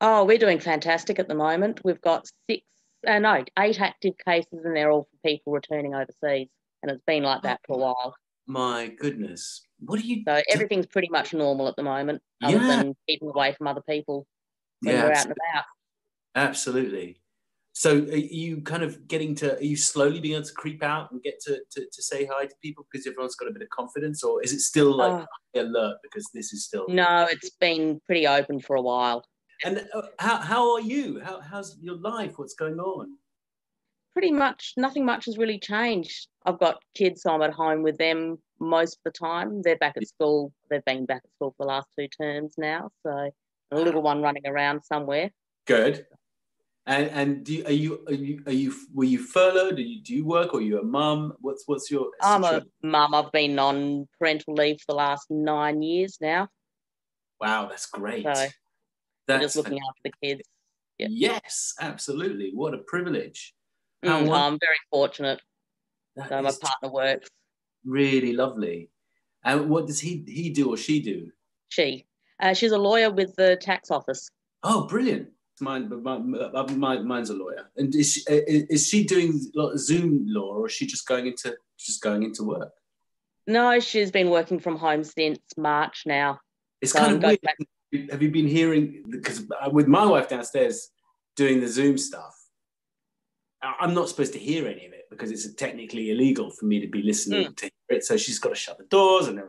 Oh, we're doing fantastic at the moment. We've got 8 active cases, and they're all for people returning overseas. And it's been like that for a while. My goodness. What do you... So everything's pretty much normal at the moment, other than keeping away from other people when we're out and about. Absolutely. So are you kind of are you slowly being able to creep out and get to say hi to people because everyone's got a bit of confidence, or is it still like alert because this is still... No, it's been pretty open for a while. And how are you? How's your life? What's going on? Pretty much nothing much has really changed. I've got kids, so I'm at home with them most of the time. They're back at school. They've been back at school for the last 2 terms now, so a little one running around somewhere. Good. And were you furloughed? Do you work, or are you a mum? What's your situation? I'm a mum. I've been on parental leave for the last 9 years now. Wow, that's great. So that's just looking after the kids. Yep. Yes, absolutely. What a privilege. I'm very fortunate. So my partner works. Really lovely. And what does he do or she do? She's a lawyer with the tax office. Oh, brilliant. Mine's a lawyer. And is she doing Zoom law, or is she just going into work? No, she's been working from home since March now. It's kind of weird. Have you been hearing, because with my wife downstairs doing the Zoom stuff, I'm not supposed to hear any of it because it's technically illegal for me to be listening to it. So she's got to shut the doors, and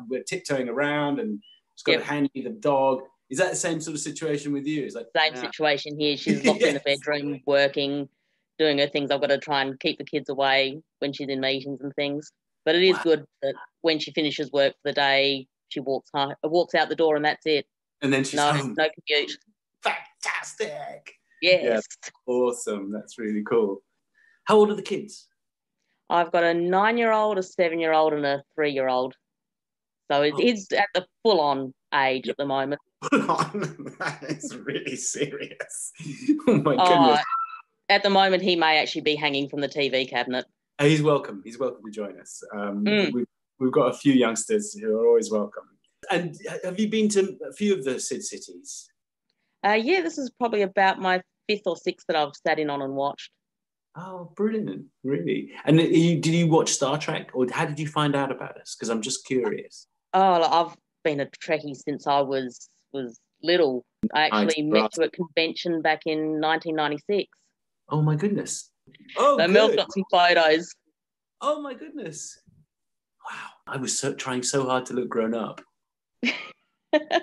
we're tiptoeing around, and she's got to hand me the dog. Is that the same sort of situation with you? It's like same situation here. She's locked in the bedroom, working, doing her things. I've got to try and keep the kids away when she's in meetings and things. But it is good that when she finishes work for the day, she walks out the door, and that's it. And then she's home. No commute. Fantastic. Yes. Yeah, awesome. That's really cool. How old are the kids? I've got a 9-year-old, a 7-year-old, and a 3-year-old. So it is at the full-on age at the moment. That is really serious. Oh my goodness. At the moment, he may actually be hanging from the TV cabinet. He's welcome. He's welcome to join us. We've got a few youngsters who are always welcome. And have you been to a few of the Sid cities? Yeah, this is probably about my 5th or 6th that I've sat in on and watched. Oh, brilliant. Really? And did you watch Star Trek, or how did you find out about us? Because I'm just curious. Oh, I've been a Trekkie since I was little. I actually met you at convention back in 1996. Oh, my goodness. Oh, so Mel's got some photos. Oh, my goodness. Wow. I was trying so hard to look grown up.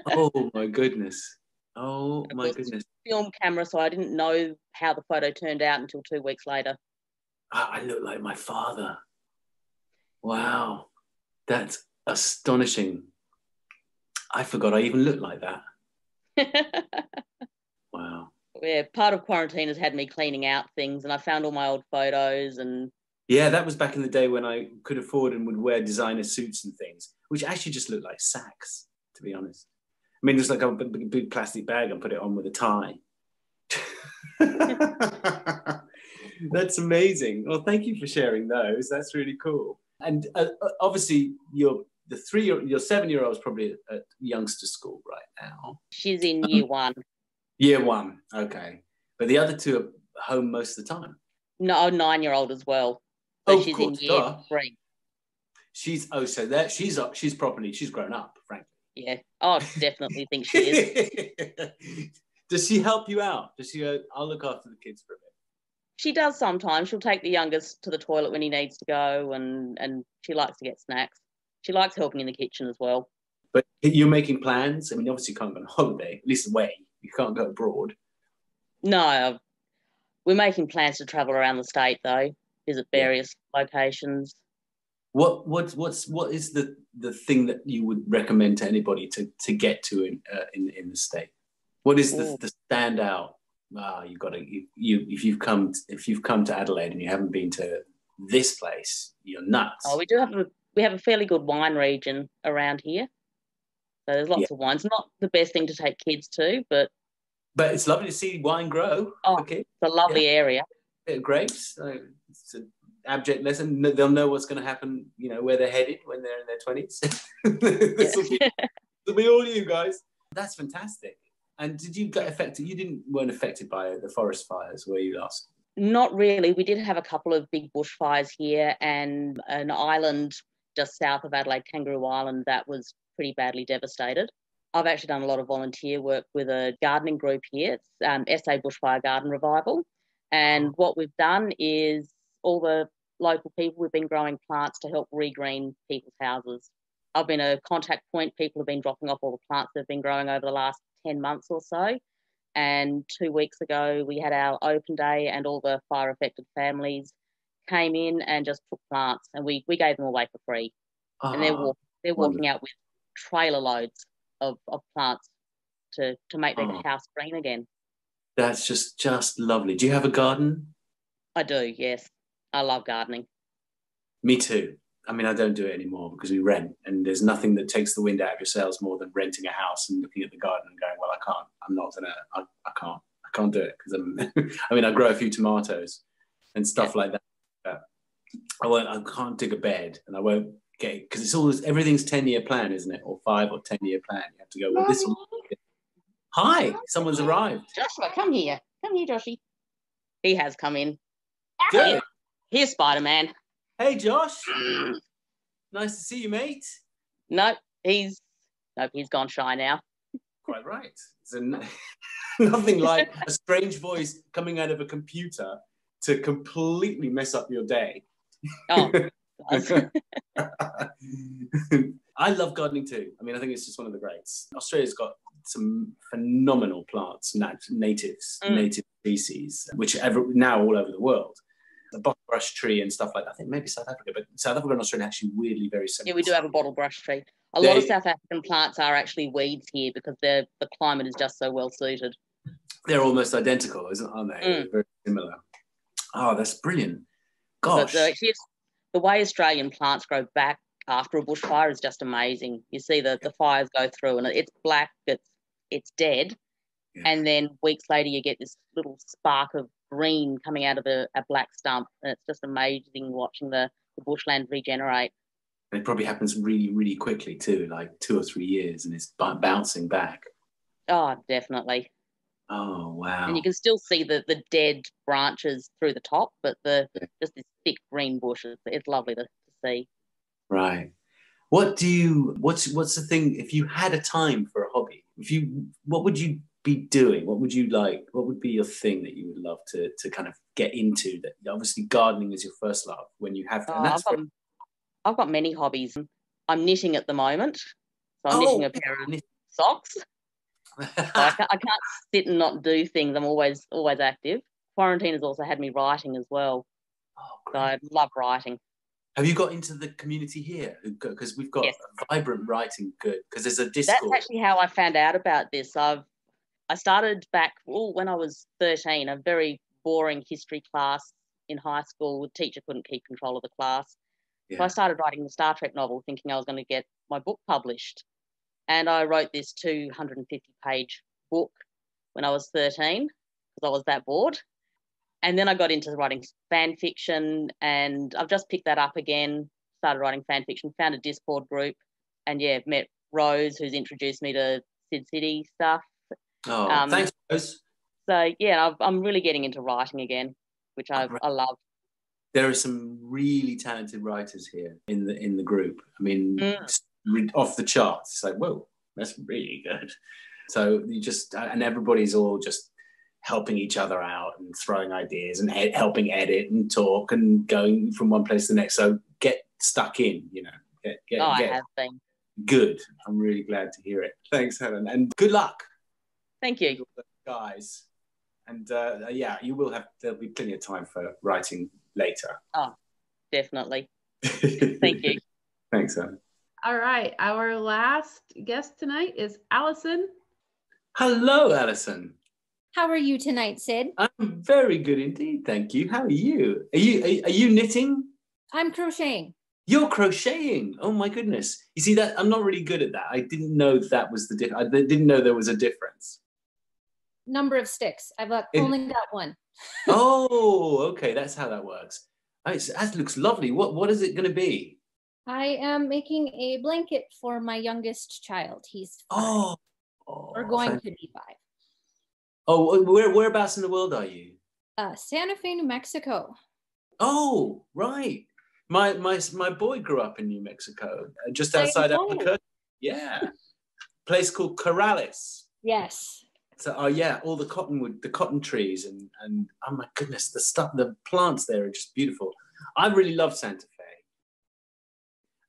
Oh, my goodness. Oh, my goodness. Film camera, so I didn't know how the photo turned out until 2 weeks later. I look like my father. Wow. That's astonishing. I forgot I even looked like that. Wow. Yeah, part of quarantine has had me cleaning out things, and I found all my old photos. And yeah, that was back in the day when I could afford and would wear designer suits and things, which actually just looked like sacks, to be honest. I mean, just like a big plastic bag and put it on with a tie. That's amazing. Well, thank you for sharing those. That's really cool. And obviously, your 7-year-old is probably at youngster school right now. She's in year 1. Year 1, okay. But the other 2 are home most of the time. No, 9-year-old as well. So she's in year 3. She's grown up, frankly. Yeah. Oh, I definitely think she is. Does she help you out? Does she go, I'll look after the kids for a bit? She does sometimes. She'll take the youngest to the toilet when he needs to go, and she likes to get snacks. She likes helping in the kitchen as well. But you're making plans? I mean, obviously you can't go on holiday, at least away. You can't go abroad. No. We're making plans to travel around the state, though, visit various locations. What is the thing that you would recommend to anybody to get to in the state? What is the standout? You've got to if you've come to Adelaide and you haven't been to this place, you're nuts. Oh, we have a fairly good wine region around here, so there's lots of wines. Not the best thing to take kids to, but But it's lovely to see wine grow. Oh, okay. It's a lovely area. Bit of grapes. It's an abject lesson. They'll know what's going to happen, you know, where they're headed when they're in their 20s. It'll be all you guys. That's fantastic. And did you get affected? You weren't affected by the forest fires, were you, last? Not really. We did have a couple of big bushfires here and an island just south of Adelaide, Kangaroo Island, that was pretty badly devastated. I've actually done a lot of volunteer work with a gardening group here. It's SA Bushfire Garden Revival. And what we've done is all the local people, we've been growing plants to help regreen people's houses. I've been a contact point. People have been dropping off all the plants they've been growing over the last 10 months or so. And 2 weeks ago, we had our open day and all the fire-affected families came in and just took plants, and we gave them away for free. And they're walking out with trailer loads of plants to make their house green again. That's just lovely. Do you have a garden? I do, yes. I love gardening. Me too. I mean, I don't do it anymore because we rent, and there's nothing that takes the wind out of your sails more than renting a house and looking at the garden and going, well, I can't do it because I mean, I grow a few tomatoes and stuff like that. I can't dig a bed, and I won't get it because it's always everything's 10-year plan, isn't it? Or 5 or 10-year plan. You have to go with this one. Hi, someone's arrived. Joshua, come here. Come here, Joshy. He has come in. Good. Here's Spider-Man. Hey, Josh. Nice to see you, mate. Nope, he's gone shy now. Quite right. Nothing like a strange voice coming out of a computer to completely mess up your day. Oh. I love gardening too. I mean, I think it's just one of the greats. Australia's got some phenomenal plants, native species, which are now all over the world. The bottle brush tree and stuff like that. I think maybe South Africa, but South Africa and Australia are actually weirdly very similar. Yeah, we do have a bottle brush tree. A lot of South African plants are actually weeds here because the climate is just so well suited. They're almost identical, aren't they? They're very similar. Oh, that's brilliant. Gosh. But the way Australian plants grow back after a bushfire is just amazing. You see the fires go through and it's black, it's dead. Yeah. And then weeks later you get this little spark of green coming out of a black stump. And it's just amazing watching the bushland regenerate. And it probably happens really, really quickly too, like 2 or 3 years, and it's bouncing back. Oh, definitely. Oh, wow. And you can still see the dead branches through the top, but just this thick green bush. It's lovely to see. Right. What's the thing, if you had a time for a hobby, what would you be doing? What would you like? What would be your thing that you would love to kind of get into? That obviously gardening is your first love when you have that. I've got many hobbies. I'm knitting at the moment. So I'm knitting a pair of socks. So I can't sit and not do things. I'm always active. Quarantine has also had me writing as well. Oh, so I love writing. Have you got into the community here? Because we've got a vibrant writing good. Because there's a Discord. That's actually how I found out about this. I started back when I was 13, a very boring history class in high school. The teacher couldn't keep control of the class. Yeah. So I started writing the Star Trek novel thinking I was going to get my book published. And I wrote this 250-page book when I was 13 because I was that bored. And then I got into writing fan fiction, and I've just picked that up again, started writing fan fiction, found a Discord group, and met Rose, who's introduced me to Sid City stuff. Oh, thanks, Rose. So, yeah, I'm really getting into writing again, which I love. There are some really talented writers here in the group. I mean, off the charts. It's like, whoa, that's really good. So and everybody's all just helping each other out and throwing ideas and helping edit and talk and going from one place to the next. So get stuck in, I have been. Good. I'm really glad to hear it. Thanks, Helen. And good luck. Thank you. Guys. And there'll be plenty of time for writing later. Oh, definitely. Thank you. Thanks, Helen. All right. Our last guest tonight is Alison. Hello, Alison. How are you tonight, Sid? I'm very good indeed, thank you. How are you? Are you knitting? I'm crocheting. You're crocheting. Oh my goodness. You see that I'm not really good at that. I didn't know that was the difference. I didn't know there was a difference. number of sticks. I've only got one. Oh, okay. That's how that works. That looks lovely. What is it going to be? I am making a blanket for my youngest child. He's 5. Or going to be 5. Oh, whereabouts in the world are you? Santa Fe, New Mexico. Oh, right. My boy grew up in New Mexico, just outside Albuquerque. Yeah. Place called Corrales. Yes. So, yeah, all the cottonwood, the cotton trees, and oh my goodness, the plants there are just beautiful. I really love Santa Fe.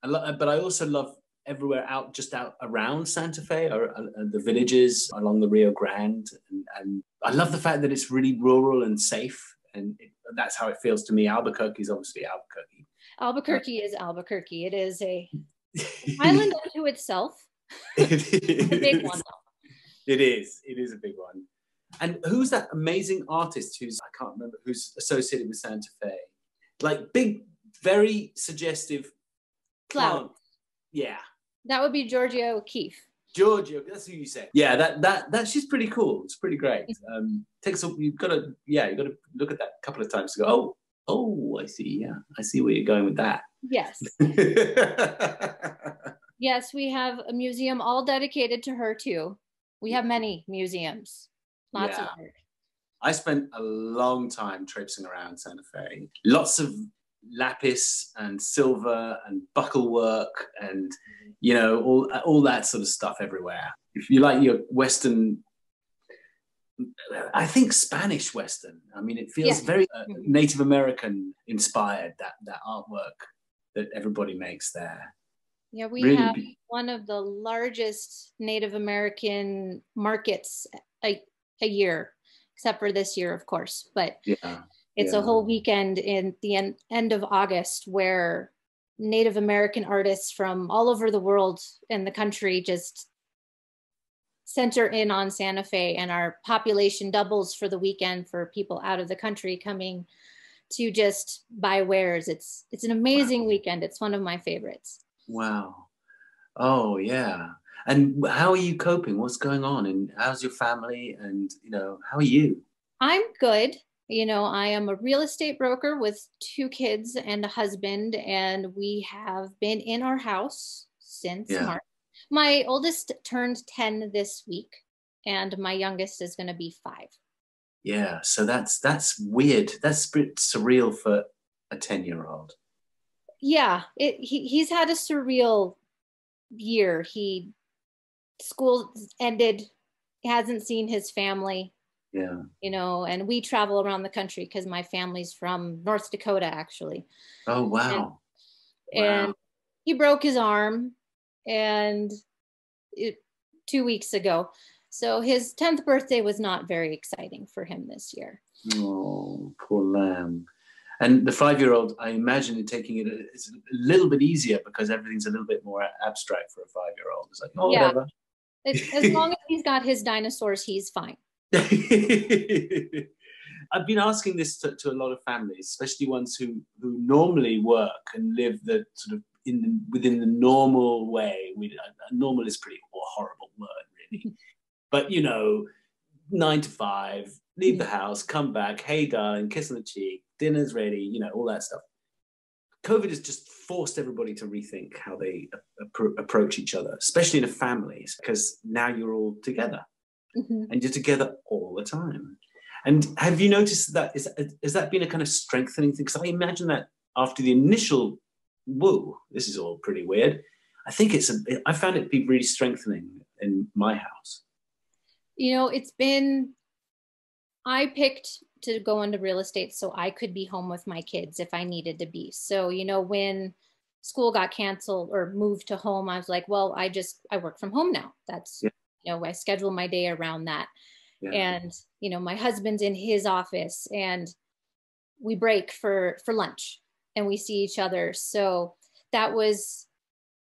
But I also love everywhere just out around Santa Fe, or the villages along the Rio Grande. And I love the fact that it's really rural and safe. And that's how it feels to me. Albuquerque is obviously Albuquerque. Albuquerque is Albuquerque. It is a island unto itself. It's a big one, though. It is a big one. And who's that amazing artist I can't remember, who's associated with Santa Fe? Like big, very suggestive plant. Yeah. That would be Georgia O'Keeffe. Georgia, that's who you said. Yeah, that she's pretty cool. It's pretty great. You've got to look at that a couple of times to go, oh, I see. Yeah, I see where you're going with that. Yes. Yes, we have a museum all dedicated to her too. We have many museums. Lots of art. I spent a long time traipsing around Santa Fe. Lots of lapis and silver and buckle work and all that sort of stuff everywhere. If you like your Western, I think Spanish Western. I mean, it feels very Native American inspired, that artwork that everybody makes there. Yeah, we have one of the largest Native American markets a year, except for this year, of course. But it's a whole weekend in the end of August where Native American artists from all over the world and the country just center in on Santa Fe, and our population doubles for the weekend for people out of the country coming to just buy wares. It's an amazing weekend. It's one of my favorites. Wow. Oh, yeah. And how are you coping? What's going on? And how's your family? And, how are you? I'm good. I am a real estate broker with 2 kids and a husband, and we have been in our house since March. My oldest turned 10 this week, and my youngest is going to be 5. Yeah, so that's weird. That's a bit surreal for a 10-year-old. Yeah, he's had a surreal year. School ended, hasn't seen his family. Yeah. And we travel around the country because my family's from North Dakota, actually. Oh, wow. And he broke his arm 2 weeks ago. So his 10th birthday was not very exciting for him this year. Oh, poor lamb. And the 5-year-old, I imagine taking it's a little bit easier because everything's a little bit more abstract for a 5-year-old. It's like, whatever. As long as he's got his dinosaurs, he's fine. I've been asking this to a lot of families, especially ones who normally work and live the sort of within the normal way. Normal is pretty horrible word, really. But 9 to 5, leave the house, come back, hey darling, kiss on the cheek, dinner's ready, all that stuff. COVID has just forced everybody to rethink how they approach each other, especially in a family, because now you're all together. And you're together all the time. And have you noticed that has that been a kind of strengthening thing? Because I imagine that after the initial, whoa, this is all pretty weird. I think I found it to be really strengthening in my house. I picked to go into real estate so I could be home with my kids if I needed to be. So, when school got canceled or moved to home, I was like, well, I work from home now. That's, I schedule my day around that. Yeah. And, my husband's in his office and we break for lunch and we see each other. So that was,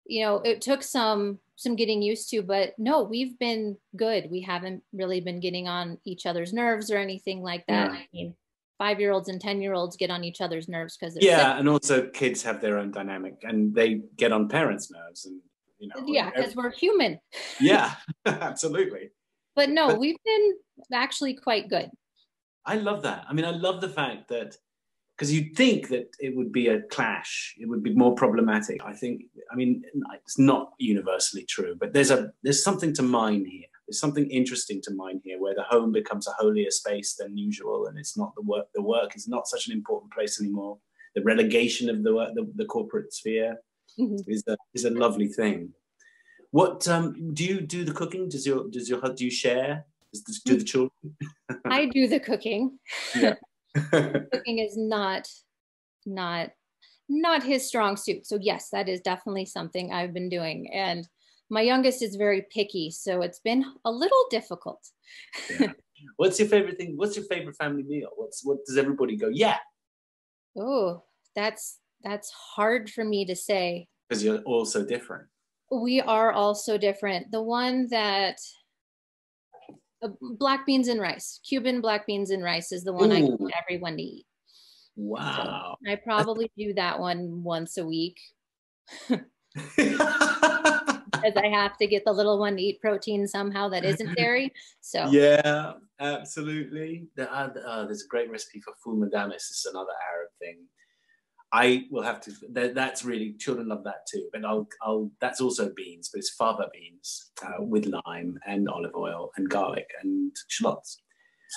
it took some getting used to, but no, we've been good. We haven't really been getting on each other's nerves or anything like that. Yeah. I mean, 5-year-olds and 10-year-olds get on each other's nerves because they're sick. And also kids have their own dynamic and they get on parents' nerves and because we're human. Yeah, absolutely. But no, we've been actually quite good. I love that. I mean, I love the fact that, because you'd think that it would be a clash, it would be more problematic. I mean, it's not universally true, but there's something to mine here. There's something interesting to mine here, where the home becomes a holier space than usual, and it's not the work. The work is not such an important place anymore. The relegation of the corporate sphere is a lovely thing. What do you do the cooking? Do you share? Do the children? I do the cooking. Yeah. Cooking is not his strong suit. So yes, that is definitely something I've been doing. And my youngest is very picky, so it's been a little difficult. Yeah. What's your favorite thing? What's your favorite family meal? What does everybody go, yeah? Oh, that's hard for me to say. Because you're all so different. We are all so different. The one that black beans and rice, Cuban black beans and rice is the one I want everyone to eat. Wow. So I probably do that one once a week. Because I have to get the little one to eat protein somehow that isn't dairy. So yeah, absolutely. There's a great recipe for fulmadamis. It's another Arab thing. I will have to. That's really, children love that too. But that's also beans, but it's fava beans with lime and olive oil and garlic and shallots.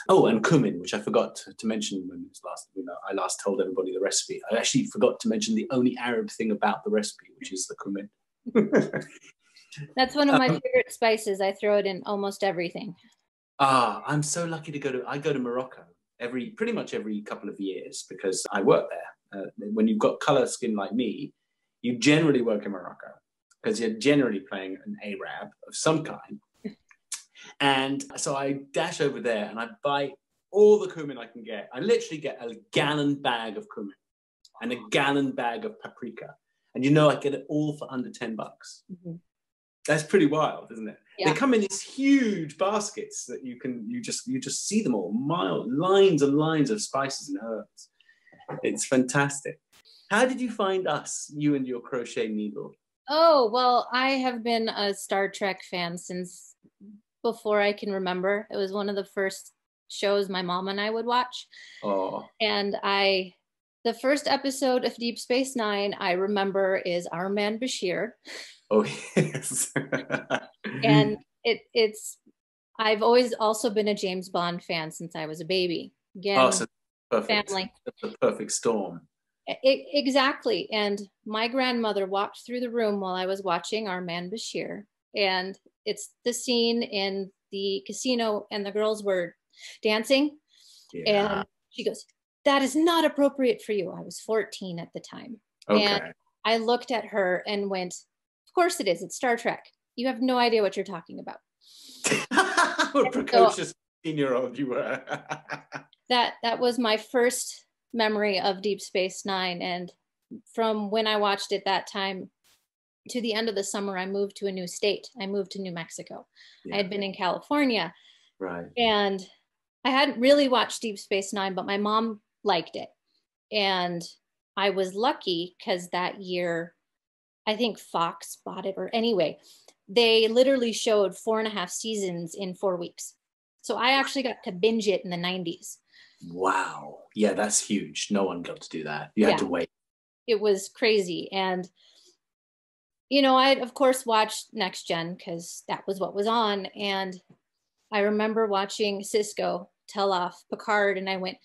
Oh, and cumin, which I forgot to mention when it was I last told everybody the recipe. I actually forgot to mention the only Arab thing about the recipe, which is the cumin. That's one of my favorite spices. I throw it in almost everything. I'm so lucky to go to Morocco pretty much every couple of years because I work there. When you've got color skin like me, you generally work in Morocco because you're generally playing an Arab of some kind. And so I dash over there and I buy all the cumin I can get. I literally get a gallon bag of cumin and a gallon bag of paprika. And I get it all for under $10. Mm-hmm. That's pretty wild, isn't it? Yeah. They come in these huge baskets that you just see them all, lines and lines of spices and herbs. It's fantastic. How did you find us, you and your crochet needle? Oh, well, I have been a Star Trek fan since before I can remember. It was one of the first shows my mom and I would watch. Oh. And the first episode of Deep Space Nine I remember is Our Man Bashir. Oh, yes. And I've always also been a James Bond fan since I was a baby. Again, so perfect. Family. The perfect storm. Exactly. And my grandmother walked through the room while I was watching Our Man Bashir. And it's the scene in the casino and the girls were dancing. Yeah. And she goes, "That is not appropriate for you." I was 14 at the time. Okay. And I looked at her and went, "Of course it is. It's Star Trek. You have no idea what you're talking about." What a precocious 15-year-old you were. That was my first memory of Deep Space Nine. And from when I watched it that time to the end of the summer, I moved to a new state. I moved to New Mexico. Yeah. I had been in California. Right. And I hadn't really watched Deep Space Nine, but my mom liked it. And I was lucky because that year, I think Fox bought it, or anyway, they literally showed 4.5 seasons in 4 weeks. So I actually got to binge it in the 90s. Wow. Yeah, that's huge. No one got to do that. You had to wait. It was crazy. And, I of course watched Next Gen because that was what was on. And I remember watching Cisco tell off Picard and I went,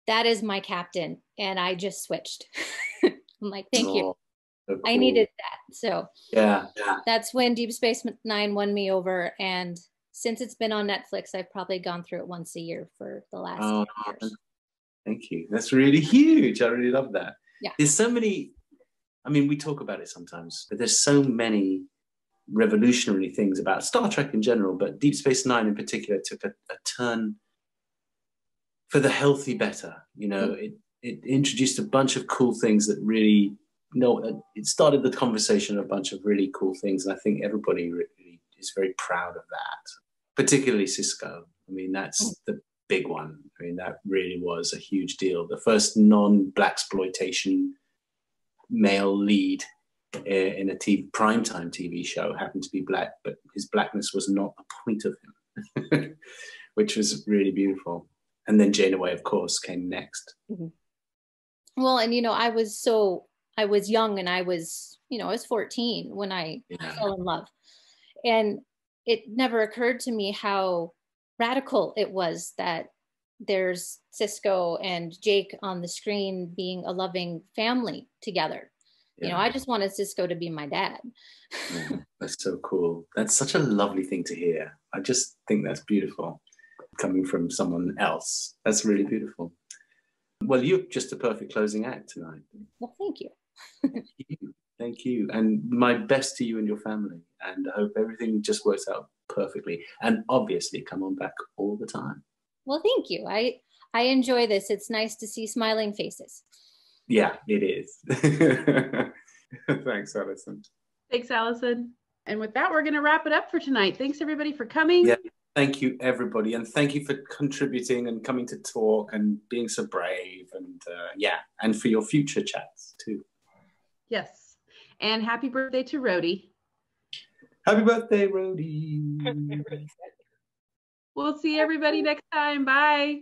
"That is my captain." And I just switched. I'm like, thank you. So cool. I needed that. So yeah, that's when Deep Space Nine won me over. And since it's been on Netflix, I've probably gone through it once a year for the last 10 years. Thank you. That's really huge. I really love that. Yeah. There's so many, we talk about it sometimes, but there's so many revolutionary things about Star Trek in general, but Deep Space Nine in particular took a turn for the healthy better. It introduced a bunch of cool things that really, it started the conversation of a bunch of really cool things. And I think everybody really is very proud of that, particularly Cisco. That's the big one. That really was a huge deal. The first non-blaxploitation male lead in a primetime TV show happened to be black, but his blackness was not the point of him. which was really beautiful. And then Jane Away, of course, came next. Well, and I was young, and I was 14 when I fell in love. And it never occurred to me how radical it was that there's Cisco and Jake on the screen being a loving family together. I just wanted Cisco to be my dad. Oh, that's so cool. That's such a lovely thing to hear. I just think that's beautiful coming from someone else. That's really beautiful. Well, you're just a perfect closing act tonight. Well, thank you. Thank you. Thank you. And my best to you and your family. And I hope everything just works out perfectly. And obviously come on back all the time. Well, thank you. I enjoy this. It's nice to see smiling faces. Yeah, it is. Thanks, Alison. Thanks, Alison. And with that, we're going to wrap it up for tonight. Thanks, everybody, for coming. Yeah, thank you, everybody. And thank you for contributing and coming to talk and being so brave. And and for your future chats, too. Yes. And happy birthday to Rhodey. Happy birthday, Rhodey. We'll see everybody next time. Bye.